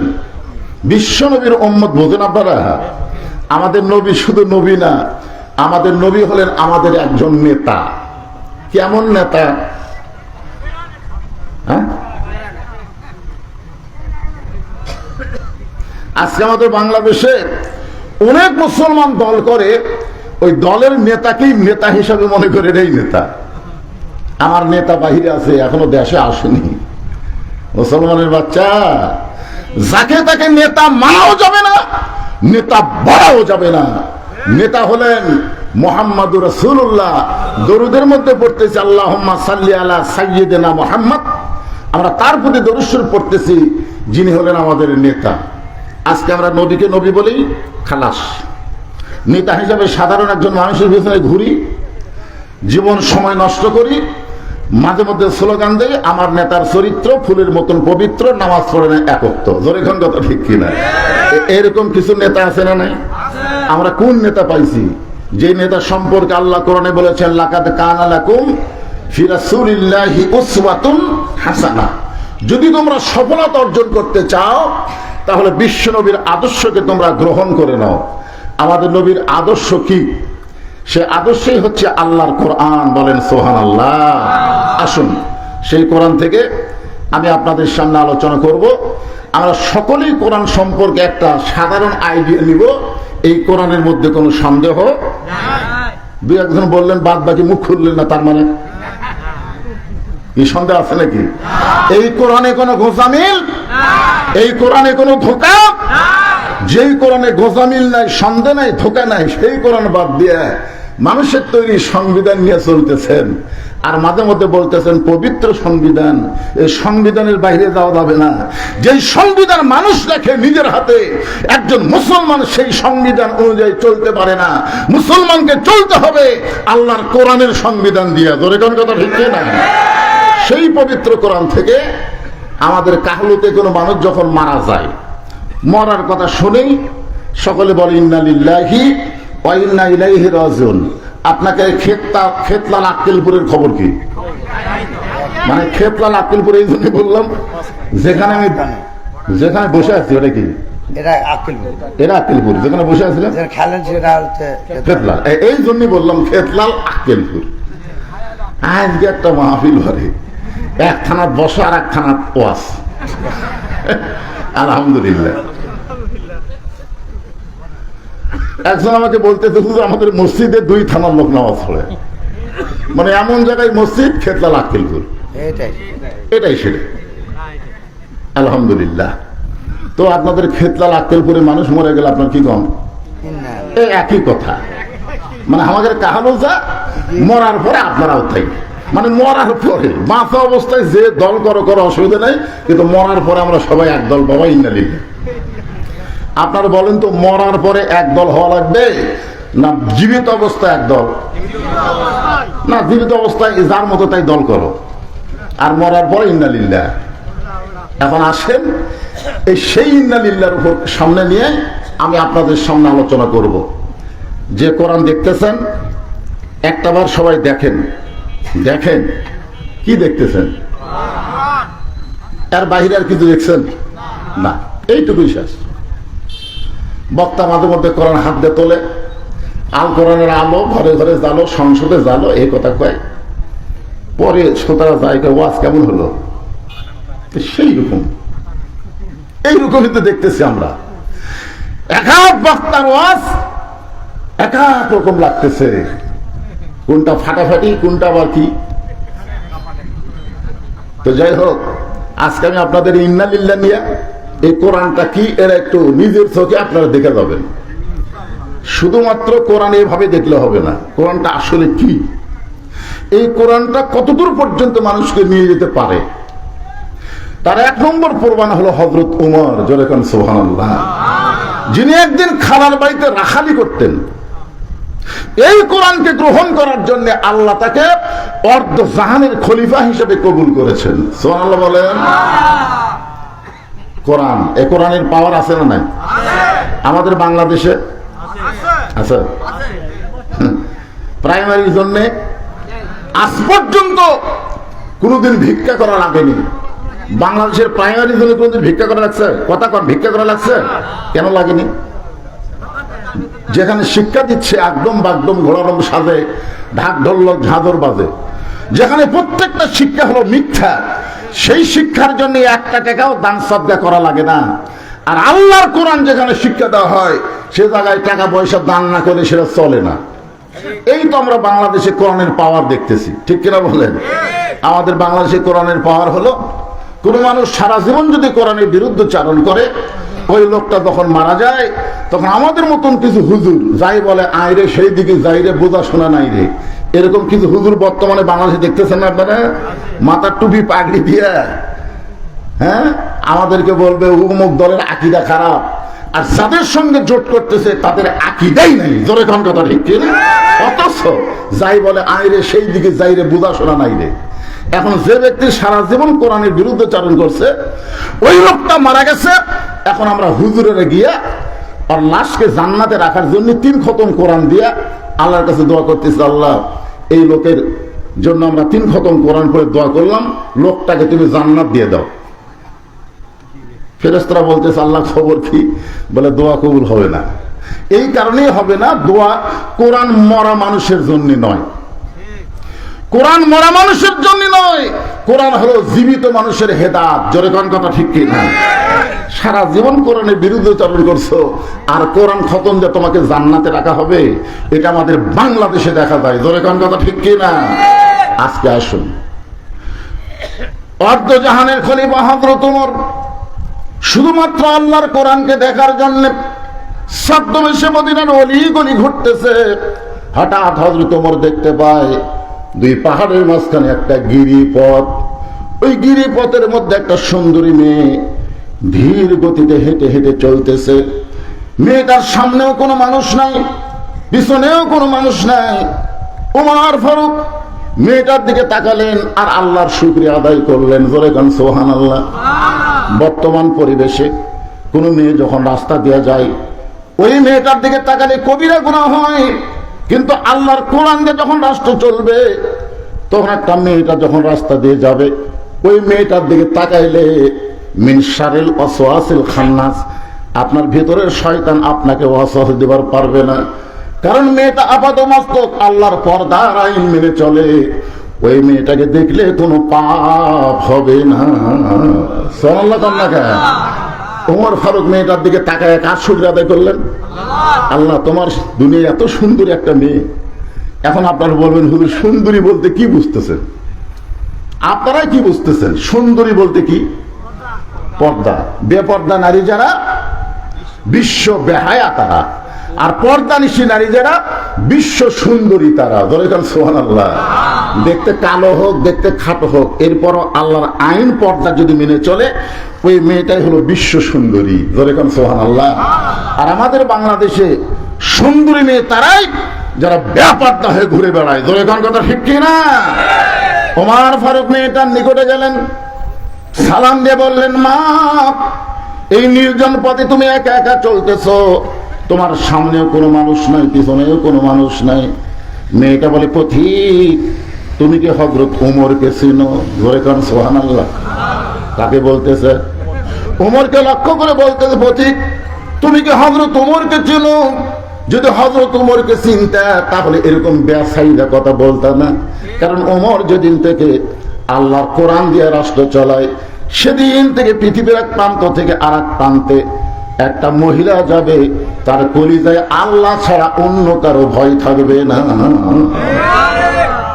বিশ্বনবীর উম্মত বোঝেন আপনারা? আমাদের নবী শুধু নবী না, আমাদের নবী হলেন আমাদের একজন নেতা। কেমন নেতা? হ্যাঁ, আজকে আমাদের বাংলাদেশে অনেক মুসলমান দল করে, ওই দলের নেতাকেই নেতা হিসাবে মনে করে এই নেতা। আমার নেতা বাহিরে আছে, এখনো দেশে আসেনি। মুসলমানের বাচ্চা, যাকে তাকে নেতা মানাও যাবে না, নেতা বলাও যাবে না। নেতা হলেন মুহাম্মাদুর রাসূলুল্লাহ। দরুদের মধ্যে পড়তেছি আল্লাহুম্মা সাল্লি আলা সাইয়্যিদিনা মুহাম্মদ। আমরা তার প্রতি দরুদ শরীফ পড়তেছি, যিনি হলেন আমাদের নেতা। আজকে আমরা নবীকে নবী বলেই খালাস। নেতা হিসাবে সাধারণ একজন মানুষের পিছনে ঘুরি, জীবন সময় নষ্ট করি, মাঝে মধ্যে স্লোগান দেয় আমার নেতার চরিত্র ফুলের মতন পবিত্র, নামাজ পড়ে না একত্র। জোরে কোন কথা ঠিক কিনা? এরকম কিছু নেতা আছে না নাই? আমরা কোন নেতা পাইছি? যে নেতা সম্পর্কে আল্লাহ কোরআনে বলেছেন লাকাদ কানা লাকুম ফি রাসূলিল্লাহি উসওয়াতুন হাসানাহ। যদি তোমরা সফলতা অর্জন করতে চাও তাহলে বিশ্ব নবীর আদর্শকে তোমরা গ্রহণ করে নাও। আমাদের নবীর আদর্শ কি? সে আদর্শই হচ্ছে আল্লাহর কোরআন। বলেন সুবহানাল্লাহ। আসুন সেই কোরআন থেকে আমি আপনাদের সামনে আলোচনা করব। আমরা সকলেই কোরআন সম্পর্কে একটা সাধারণ আইডিয়া নিব। এই কোরআনের মধ্যে কোনো সন্দেহ নাই। দুই একজন বললেন, বাদ বাকি মুখ খুললেন না, তার মানে কি সন্দেহ আছে নাকি? এই কোরআনে কোনো গোজামিল, এই কোরআনে কোনো ধোঁকা, যেই কোরআনে গোজামিল নাই, সন্দেহ নাই, ধোঁকা নাই, সেই কোরআন বাদ দিয়ে মানুষের তৈরি সংবিধান নিয়ে চলতেছেন। আর মাঝে মধ্যে বলতেছেন পবিত্র সংবিধান। এই সংবিধানের বাইরে যাওয়া যাবে না। যেই সংবিধান মানুষ লেখে নিজের হাতে, একজন মুসলমান সেই সংবিধান অনুযায়ী চলতে পারে না। মুসলমানকে চলতে হবে আল্লাহর কোরআনের সংবিধান দিয়ে। ধরে কোন কথা ঠিক না? সেই পবিত্র কোরআন থেকে আমাদের কাহলুতে কোনো মানুষ যখন মারা যায়, মরার কথা শুনেই সকলে বলে ইন্না লিল্লাহি ওয়া ইন্না ইলাইহি রাজিউন। আপনাকে খেতলাল আক্কেলপুরের খবর কি? মানে খেতলাল আক্কেলপুর এই জন্য বললাম, যেখানে আমি যেখানে বসে আছি ওটা কি? এরা আক্কেলপুর যেখানে বসে আছিলাম খেতলাল, এই জন্যই বললাম খেতলাল আক্কেলপুর। আজকে একটা মাহফিল ভরে, এক থানার বসা আর এক থানার ওয়াজ। আলহামদুলিল্লাহ। একজন আমাকে বলতে আমাদের মসজিদে 2 থানার লোক নামাজ পড়ে। মানে এমন জায়গায় মসজিদ খেতলাল আক্কেলপুর, এটাই সেটা। আলহামদুলিল্লাহ। তো আপনাদের খেতলাল আক্কেলপুরে মানুষ মরে গেলে আপনার কি কম? এই একই কথা। মানে আমাদের কাহালো যা, মরার পরে আপনারাও তাই। মানে মরার পরে, বাঁচা অবস্থায় যে দল করো অসুবিধা নাই, কিন্তু মরার পরে আমরা সবাই এক দল। বাবা ইন্নালিল্লাহ। আপনারা বলেন তো, মরার পরে এক দল হওয়া লাগবে না জীবিত অবস্থায় এক দল? না, জীবিত অবস্থায় যার মতো তাই দল করো, আর মরার পরে ইন্নালিল্লাহ। এখন আসেন এই সেই ইন্নালিল্লাহর উপর সামনে নিয়ে আমি আপনাদের সামনে আলোচনা করব। যে কোরআন দেখতেছেন একটাবার সবাই দেখেন। দেখেন কি দেখতেছেন? এর বাইরে আর কিছু দেখছেন না, এইটুকুই শেষ। বক্তা মাঝে মধ্যে কোরআন হাত দিয়ে তোলে, আল কোরআনের আলো ঘরে ঘরে জালো, সংসদে জালো, এই কথা কয়। পরে শ্রোতারা যায়, ওয়াজ কেমন হলো? সেই রকম, এইরকমই তো দেখতেছি আমরা। এক এক বক্তার ওয়াজ এক এক রকম লাগতেছে, কোনটা ফাটাফাটি, কোনটা আবার কি। তো যাই হোক, আজকে আমি আপনাদের ইন্নালিল্লাহ নিয়ে এই কোরআনটা কি এরা একটু নিজের চোখে আপনারা দেখে যাবেন। শুধুমাত্র কোরআন এভাবে দেখলে হবে না, কোরআনটা আসলে কি, এই কোরআনটা কতদূর পর্যন্ত মানুষকে নিয়ে যেতে পারে। তার 1 নম্বর প্রমাণ হলো হযরত উমর। জোরে কোন সুবহানাল্লাহ। যিনি একদিন খালার বাড়িতে রাখালি করতেন, এই কোরআনকে গ্রহণ করার জন্য আল্লাহ তাকে অর্ধ জাহানের খলিফা হিসেবে কবুল করেছেন। সুবহানাল্লাহ বলেন। কোরআন, এই কোরআনের পাওয়ার আছে না নাই? আমাদের বাংলাদেশে আছে। প্রাইমারির জন্য আজ পর্যন্ত কোনদিন ভিক্ষা করা লাগেনি। বাংলাদেশের প্রাইমারির জন্য কোনদিন ভিক্ষা করা লাগছে? কথা কন, ভিক্ষা করা লাগছে? কেন লাগেনি? যেখানে শিক্ষা দিচ্ছে একদম বাগদম ঘোড়ারম সাজে, ঢাক ঢোলক ঝাঁঝর বাজে, যেখানে প্রত্যেকটা শিক্ষা হলো মিথ্যা, সেই শিক্ষার জন্য একটা টাকাও দান সদকা করা লাগে না। আর আল্লাহর কোরআন যেখানে শিক্ষা দেওয়া হয়, সে জায়গায় টাকা পয়সা দান না করে সেটা চলে না। এই তো আমরা বাংলাদেশে কোরআনের পাওয়ার দেখতেছি, ঠিক কিনা বলেন? আমাদের বাংলাদেশে কোরআনের পাওয়ার হলো, কোন মানুষ সারা জীবন যদি কোরআনের বিরুদ্ধে চারণ করে, ওই লোকটা যখন মারা যায় তখন আমাদের মতন কিছু হুজুর যাই বলে আইরে সেই দিকে যাই রে, বোঝা শোনা নাই রে, এরকম কিছু হুজুর বর্তমানে বাংলাদেশে দেখতেছেন না আপনারা? মাথার টুপি পাগড়ি দিয়ে হ্যাঁ আমাদেরকে বলবে অমুক দলের আকীদা খারাপ, আর যাদের সঙ্গে জোট করতেছে তাদের আকীদাই নাই। জোরে কোন কথা ঠিক কিনা? অথচ যাই বলে আইরে সেই দিকে যাই রে, বোঝা শোনা নাই রে। এখন যে ব্যক্তি সারা জীবন কোরআনের বিরুদ্ধে চারণ করছে, ওই লোকটা মারা গেছে। এখন আমরা হুজুরের গিয়া আর লাশকে জান্নাতে রাখার জন্য 3 খতম কোরআন দিয়া আল্লাহর কাছে দোয়া করতেছি, আল্লাহ এই লোকের জন্য আমরা 3 খতম কোরআন পড়ে দোয়া করলাম, লোকটাকে তুমি জান্নাত দিয়ে দাও। ফেরেশতারা বলতেছে, আল্লাহ খবর কি? বলে দোয়া কবুল হবে না। এই কারণেই হবে না, দোয়া কোরআন মরা মানুষের জন্য নয়, কোরআন মরা মানুষের জন্য নয়, কোরআন হলো জীবিত মানুষের হেদাত। জোরে কোন কথা ঠিক কি না? সারা জীবন কোরআনের বিরুদ্ধে চারণ করছো, আর কোরআন খতম দিয়ে তোমাকে জান্নাতে রাখা হবে, এটা আমাদের বাংলাদেশে দেখা যায়। জোরে কোন কথা ঠিক কি না? আজকে আসুন, অর্ধ জাহানের খলিফা হযরত ওমর শুধুমাত্র আল্লাহর কোরআনকে দেখার জন্য ছদ্মবেশে মদিনার অলি গলি ঘুরতেছে। হঠাৎ হযরত ওমর দেখতে পায় 2 পাহাড়ের মাঝখানে একটা গিরিপথ, ওই গিরিপথের মধ্যে একটা সুন্দরী মেয়ে ধীর গতিতে হেঁটে হেঁটে চলতেছে। মেয়েটার সামনেও কোনো মানুষ নাই, পিছনেও কোনো মানুষ নাই। ওমর ফারুক মেয়েটার দিকে তাকালেন আর আল্লাহর শুকরিয়া আদায় করলেন। জোরে গান সুবহানাল্লাহ। বর্তমান পরিবেশে কোনো মেয়ে যখন রাস্তা দিয়ে যায়, ওই মেয়েটার দিকে তাকালে কবিরা গুনাহ হয়, কিন্তু আল্লাহর কোরআন দিয়ে যখন রাষ্ট্র চলবে, তখন একটা মেয়েটা যখন রাস্তা দিয়ে যাবে, ওই মেয়েটার দিকে তাকাইলে মিন শারিল ওয়াসওয়াসিল খান্নাস, আপনার ভেতরের শয়তান আপনাকে ওয়াসওয়াসা দিবার পারবে না। কারণ মেয়েটা আপাদমস্তক আল্লাহর পর্দার আইন মেনে চলে। ওই মেয়েটাকে দেখলে কোনো পাপ হবে না। সুবহানাল্লাহ। ওমর ফারুক মেয়েটার দিকে তাকায় কার শুকরিয়া আদায় করলেন? আল্লাহ, তোমার দুনিয়া এত সুন্দর একটা মেয়ে। এখন আপনারা বলবেন, হুজুর সুন্দরী বলতে কি বুঝতেছেন? আপনারাই কি বুঝতেছেন সুন্দরী বলতে? কি? পর্দা। বেপর্দা নারী যারা বিশ্ব বেহায়া তারা, আর পর্দানিশী নারী যারা বিশ্ব সুন্দরী তারা। ধরে কারণ সুবহানাল্লাহ। দেখতে কালো হোক, দেখতে খাটো হোক, এরপরও আল্লাহর আইন পর্দা যদি মেনে চলে, ওই মেয়েটাই হলো বিশ্ব সুন্দরী। ধরে কারণ সুবহানাল্লাহ। আর আমাদের বাংলাদেশে সুন্দরী মেয়ে তারাই যারা বেপর্দা হয়ে ঘুরে বেড়ায়। ধরে কারণ কথা ঠিক কিনা? ওমর ফারুক মেয়েটার নিকটে গেলেন, সালাম দিয়ে বললেন, মা, এই নির্জন পথে তুমি একা একা চলতেছো, তোমার সামনেও কোনো মানুষ নাই, পিছনেও কোনো মানুষ নাই। মেয়েটা বলে, পথিক, তুমি কি হযরত ওমরকে চিনো? ধরে কারণ সুবহানাল্লাহ। তাকে বলতেছে, ওমরকে লক্ষ্য করে বলতেছে, পথিক, তুমি কি হযরত ওমরকে চিনো? যদি হযরত ওমরকে চিনতা তাহলে এরকম বেসাইদা কথা বলতা না। কারণ ওমর যেদিন থেকে আল্লাহর কোরআন দিয়ে রাষ্ট্র চালায়, সেদিন থেকে পৃথিবীর এক প্রান্ত থেকে আর এক প্রান্তে একটা মহিলা যাবে, তার কলিজায় আল্লাহ ছাড়া অন্য কারো ভয় থাকবে না।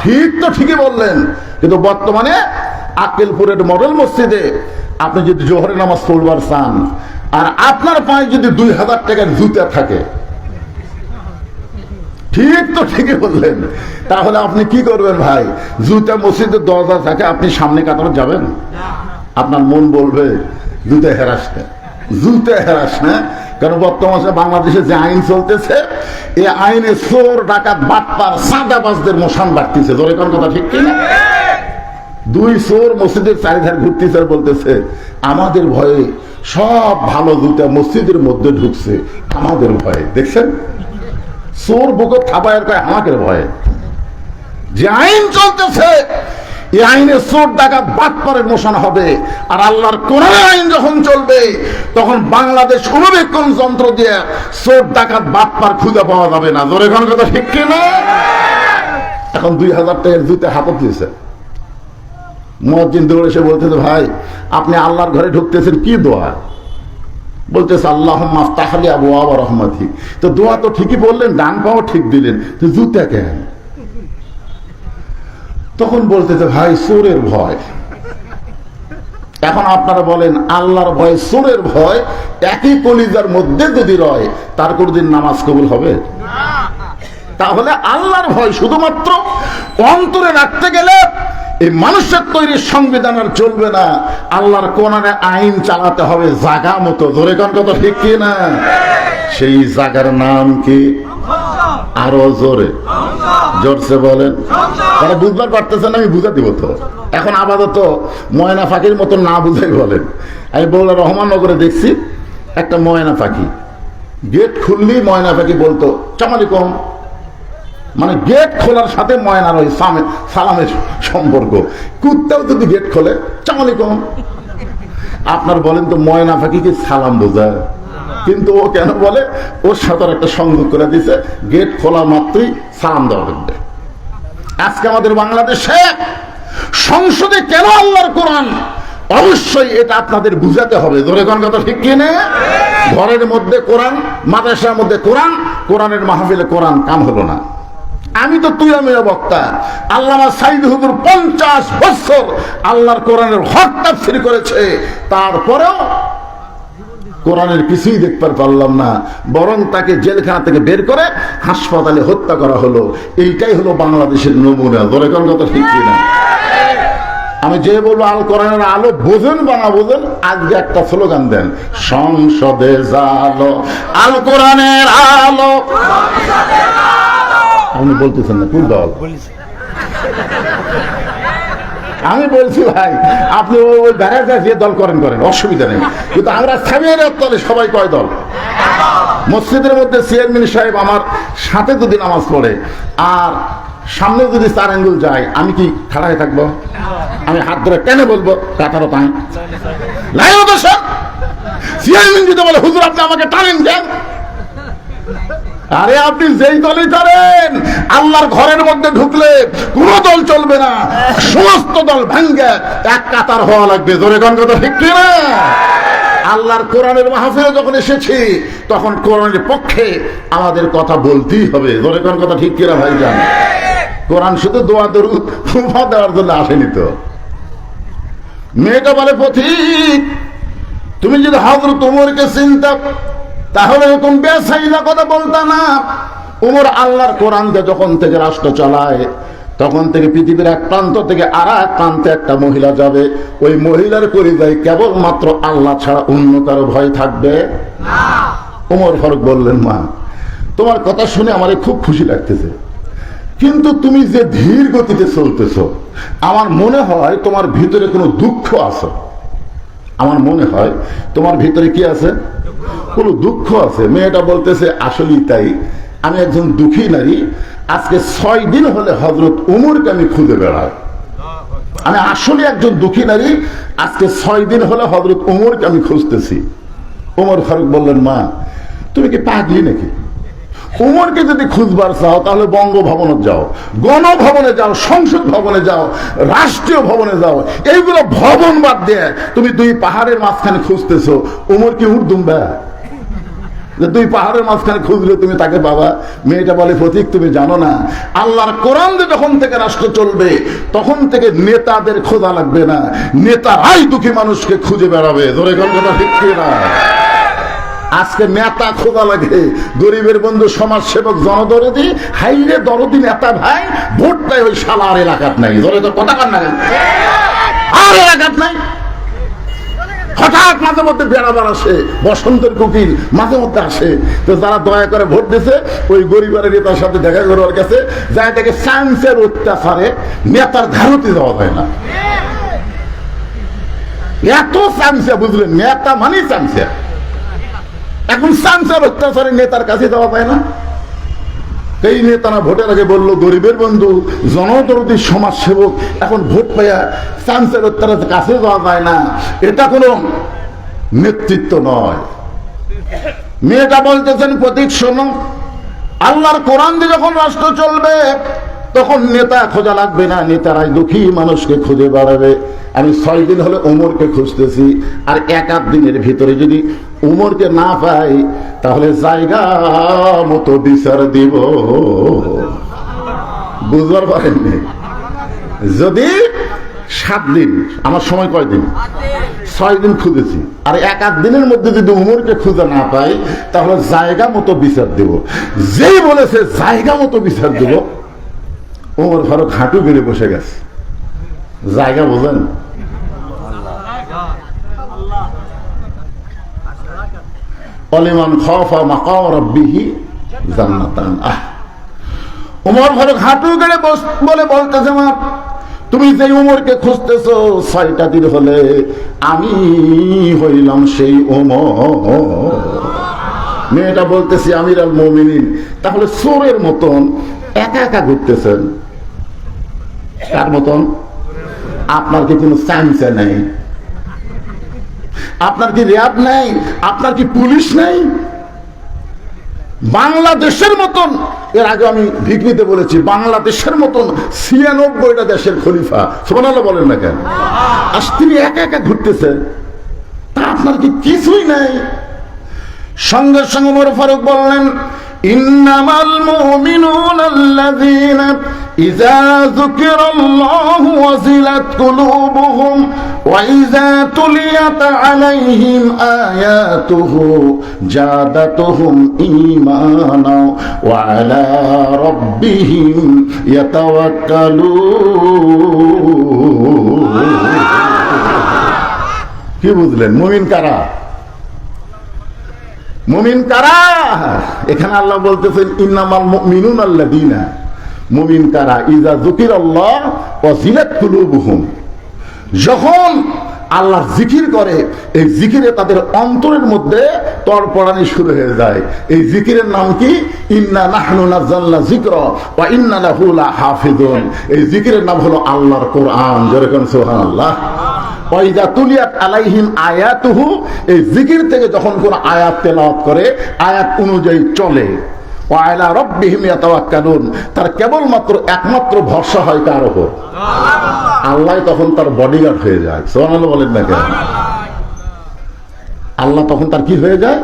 ঠিক তো ঠিকই বললেন। কিন্তু বর্তমানে আক্কেলপুরের মডেল মসজিদে আপনি যদি জোহরে নামাজ পড়বার চান, আর আপনার পায়ে যদি 2000 টাকার জুতা থাকে, ঠিক তো ঠিকই বললেন, তাহলে আপনি কি করবেন ভাই? জুতা মসজিদের দরজা থাকে, আপনি সামনে কাতারে যাবেন? আপনার মন বলবে জুতা হেরাসতে, জুতে হেরাস না, কারণ বর্তমানে বাংলাদেশে যে আইন চলতেছে এই আইনে চোর ডাকাত বাটপার চাঁদাবাজদের মশান বাড়তেছে। ধরে কোন কথা ঠিক কিনা? দুই চোর মসজিদের চারিধারে ঘুরতেছে আর বলতেছে আমাদের ভয়ে সব ভালো জুতা মসজিদের মধ্যে ঢুকছে, আমাদের ভয়ে। দেখছেন, চোর বুকে থাবায়ের কয় আমাদের ভয়ে। যে আইন চলতেছে এই আইনে চোর ডাকাত বাটপারের মোশন হবে, আর আল্লাহর কোরআনের আইন যখন চলবে তখন বাংলাদেশ অনুবেক্ষণ যন্ত্র দিয়ে চোর ডাকাত বাটপার খুঁজে পাওয়া যাবে না। জোরে কোন কথা ঠিক কিনা? এখন 2000 টাকার জুতে হাতত দিয়েছে। মুয়াজ্জিন দৌড়ে এসে বলতেছে ভাই আপনি আল্লাহর ঘরে ঢুকতেছেন, কি দোয়া? বলতেছে আল্লাহুম্মা আফতাহ লি আবওয়াব রাহমাতিক। তো দোয়া তো ঠিকই বললেন, ডান পাও ঠিক দিলেন, তো জুতা কেন? তখন বলতেছে ভাই চোরের ভয়। এখন আপনারা বলেন আল্লাহর ভয় চোরের ভয় একই কলিজার মধ্যে যদি রয় তার কোনদিন নামাজ কবুল হবে? তাহলে আল্লাহর ভয় শুধুমাত্র অন্তরে রাখতে গেলে এই মানুষের তৈরি সংবিধান আর চলবে না, আল্লাহর কোরআনে আইন চালাতে হবে জায়গা মতো। ধরে কোন কথা ঠিক কি না? সেই জায়গার নাম কি? আরো জোরে জোরসে বলেন। তারা বুঝবার পারতেছেন, আমি বুঝা দিব তো। এখন আপাতত ময়না পাখির মতো না বুঝাই বলেন। আমি বললাম রহমাননগরে দেখছি একটা ময়না পাখি, গেট খুললেই ময়না পাখি বলতো সালামালাইকুম, মানে গেট খোলার সাথে ময়নার ওই সালামের সম্পর্ক। কুত্তাও যদি গেট খোলে সালামালাইকুম। আপনার বলেন তো ময়না পাখি কি সালাম বোঝায়? কিন্তু ও কেন বলে? ওর সাথে একটা সংযোগ করে দিছে, গেট খোলা মাত্রই সালাম দেওয়া লাগবে। আজকে আমাদের বাংলাদেশে সংসদে কেন আল্লাহর কোরআন? অবশ্যই এটা আপনাদের বুঝাতে হবে। ধরে কোন কথা ঠিক কিনে? ঘরের মধ্যে কোরআন, মাদ্রাসার মধ্যে কোরআন, কোরআনের মাহফিলে কোরআন কাম হলো না। আমি তো তুই আমি বক্তা, আল্লামা সাইদ হুজুর 50 বছর আল্লাহর কোরআনের হক তাফসীর করেছে, তারপরেও কোরআনের কিছুই দেখতে পারলাম না, বরং তাকে জেলখানা থেকে বের করে হাসপাতালে হত্যা করা হলো। এইটাই হলো বাংলাদেশের নমুনা। ধরে কোন কথা ঠিক কিনা? আমি যে বলবো আল কোরআনের আলো বোঝেন বা না বোঝেন, আজকে একটা স্লোগান দেন, সংসদে জালো আল কোরআনের আলো। আপনি বলতেছেন না কোন দল? আমি বলছি ভাই আপনি ওই বেড়াতে যে দল করেন করেন, অসুবিধা নেই, কিন্তু আমরা সামিয়ার তলে সবাই কয় দল? মসজিদের মধ্যে চেয়ারম্যান সাহেব আমার সাথে যদি নামাজ পড়ে আর সামনে যদি 4 আঙ্গুল যায়, আমি কি খাড়া হয়ে থাকবো? আমি হাত ধরে কেন বলবো কাতারও তাই লাইও তো সব চেয়ারম্যান যদি বলে হুজুর আপনি আমাকে টানেন কেন? আরে আপনি যেই দলই করেন, আল্লাহর ঘরের মধ্যে ঢুকলে কোন দল চলবে না, সমস্ত দল ভাঙ্গে এক কাতার হওয়া লাগবে। জোরে কোন কথা ঠিক কি না? আল্লাহর কোরআনের মাহফিলে যখন এসেছি তখন কোরআনের পক্ষে আমাদের কথা বলতেই হবে। জোরে কোন কথা ঠিক কিনা ভাই জান? কোরআন শুধু দোয়া দরুদ ফুফা দেওয়ার জন্য আসেনি তো। মেয়েটা বলে পথিক তুমি যদি হযরত ওমরকে চিন্তা তাহলে এরকম বেসাইলা কথা বলতা না। ওমর আল্লাহর কোরআন দিয়ে যখন থেকে রাষ্ট্র চালায় তখন থেকে পৃথিবীর এক প্রান্ত থেকে আর এক প্রান্তে একটা মহিলা যাবে, ওই মহিলার পরিচয় কেবলমাত্র আল্লাহ ছাড়া অন্য কারো ভয় থাকবে না। ওমর ফারুক বললেন মা তোমার কথা শুনে আমার খুব খুশি লাগতেছে, কিন্তু তুমি যে ধীর গতিতে চলতেছো আমার মনে হয় তোমার ভিতরে কোনো দুঃখ আছে। আমার মনে হয় তোমার ভিতরে কি আছে? কোনো দুঃখ আছে। মেয়েটা বলতেছে আসলেই তাই, আমি একজন দুঃখী নারী। আজকে 6 দিন হলে হযরত ওমরকে আমি খুঁজে বেড়াই। আমি আসলে একজন দুঃখী নারী, আজকে 6 দিন হলে হযরত ওমরকে আমি খুঁজতেছি। ওমর ফারুক বললেন মা তুমি কি পাগলি নাকি? ওমরকে যদি খুঁজবার চাও তাহলে বঙ্গভবনে যাও, গণভবনে যাও, সংসদ ভবনে যাও, রাষ্ট্রীয় ভবনে যাও। এইগুলো ভবন বাদ দিয়ে তুমি 2 পাহাড়ের মাঝখানে খুঁজতেছো, ওমর কি উর্দুম্বা যে 2 পাহাড়ের মাঝখানে খুঁজলে তুমি তাকে পাবা? মেয়েটা বলে প্রতীক তুমি জানো না, আল্লাহর কোরআন দিয়ে যখন থেকে রাষ্ট্র চলবে তখন থেকে নেতাদের খোঁজা লাগবে না, নেতারাই দুঃখী মানুষকে খুঁজে বেড়াবে। ধরে কোন কথা ঠিক না? আজকে নেতা খোঁজা লাগে, গরিবের বন্ধু সমাজ সেবক জনদরদি, হাইরে দরদি নেতা ভাই, ভোটটাই ওই শালার এলাকাত নাই। ধরে তো কথা কান না আর এলাকাত নাই। হঠাৎ মাঝে মধ্যে বেড়াবার আসে, বসন্তের কুকিল মাঝে মধ্যে আসে। তো যারা দয়া করে ভোট দিছে ওই গরিবের নেতার সাথে দেখা করে ওর কাছে যায়, তাকে সায়েন্সের অত্যাচারে নেতার ধারতি দেওয়া হয় না। এত চামচা, বুঝলেন, নেতা মানে চামচা। এখন চামচার অত্যাচারে নেতার কাছে দেওয়া যায় না। এই নেতারা ভোটের আগে বললো গরিবের বন্ধু, জনদরদী সমাজ সেবক, এখন ভোট পাইয়া চামচার অত্যাচারের কাছে দেওয়া যায় না। এটা কোনো নেতৃত্ব নয়। মেয়েটা বলতেছেন প্রতীক শোনো, আল্লাহর কোরআন দিয়ে যখন রাষ্ট্র চলবে তখন নেতা খোঁজা লাগবে না, নেতারাই দুঃখী মানুষকে খুঁজে বেড়াবে। আমি 6 দিন হলে ওমরকে খুঁজতেছি, আর 1-8 দিনের ভিতরে যদি ওমরকে না পাই তাহলে জায়গা মতো বিচার দিব। বুঝবার পারেননি? যদি 7 দিন, আমার সময় কয় দিন? 6 দিন খুঁজেছি, আর 1-8 দিনের মধ্যে যদি উমরকে খুঁজে না পাই তাহলে জায়গা মতো বিচার দেব। যেই বলেছে জায়গা মতো বিচার দেব, ওমর ফারুক হাঁটু গেড়ে বসে গেছে। জায়গা বোঝেন? অলিমান খাফা মাকাম রাব্বিহি জান্নাতান। ওমর ফারুক হাঁটু গেড়ে বলে বলতেছে, মা তুমি যে উমরকে খুঁজতেছো 6টা দিন হলে আমি হইলাম সেই ওমর। মেয়েটা বলতেছি আমির আল মুমিনিন, তাহলে চোরের মতন একা একা ঘুরতেছেন, কার মতন? আপনার কি কোনো চামচা নেই? আপনার কি র্যাব নেই? আপনার কি পুলিশ নেই? বাংলাদেশের মতন, এর আগে আমি ভিকনিতে বলেছি, বাংলাদেশের মতন 96টা দেশের খলিফা, সুবহানাল্লাহ বলেন না কেন, আজ তিনি একা একা ঘুরতেছেন, তা আপনার কি কিছুই নাই? সঙ্গে সঙ্গে ওমর ফারুক বললেন, ইন্নামাল মুমিনুনা আল্লাযীনা ইযা যুকিরাল্লাহু ওয়াজিলাত কুলুবুহুম ওয়া ইযা তুলিয়াত আলাইহিম আয়াতুহু জাদাতুহুম ঈমানা ওয়া আলা রাব্বিহিম ইয়াতাওয়াক্কালুন। কি বুঝলেন? মুমিন কারা? মুমিন কারা? এখানে আল্লাহ বলতেছেন ইন্নামাল মুমিনুনা আল্লাযীনা, মুমিন কারা? ইযা যুকিরাল্লাহ ওয়াজিলাত কুলুবুহুম, যখন আল্লাহ জিকির করে এই জিকিরে তাদের অন্তরের মধ্যে তড়পড়ানি শুরু হয়ে যায়। এই জিকিরের নাম কি? ইন্না নাহনু নাযালনা যিকরা ওয়া ইন্না লাহু লাহাফিজুন। এই জিকিরের নাম হলো আল্লাহর কোরআন। জোরে কোন সুবহানাল্লাহ। ওয়াইদা তুলিয়াত আলাইহিম আয়াতুহু, এই জিকির থেকে যখন কোন আয়াত তেলাওয়াত করে, আয়াত অনুযায়ী চলে, ওয়া আলা রাব্বিহিম ইয়াতাওয়াক্কালুন, তার কেবলমাত্র একমাত্র ভরসা হয় কার উপর? আল্লাহ। তখন তার বডিগার্ড হয়ে যায়। সুবহানাল্লাহ বলেন না কেন? আল্লাহ তখন তার কি হয়ে যায়?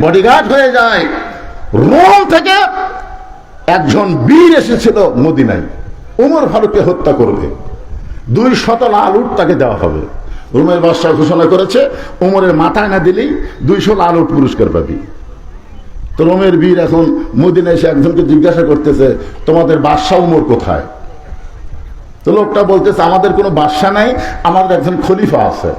বডিগার্ড হয়ে যায়। রোম থেকে একজন বীর এসেছিল মদিনায়, ওমর ফারুককে হত্যা করবে, 200 লাল উট তাকে দেওয়া হবে। রোমের বাদশা ঘোষণা করেছে, ওমরের মাথায় না দিলেই 200 লাল উট পুরস্কার পাবি। তো রোমের বীর এখন মদিনায় এসে একজনকে জিজ্ঞাসা করতেছে, তোমাদের বাদশা ওমর কোথায়? তো লোকটা বলতেছে, আমাদের কোনো বাদশা নাই, আমাদের একজন খলিফা আছে।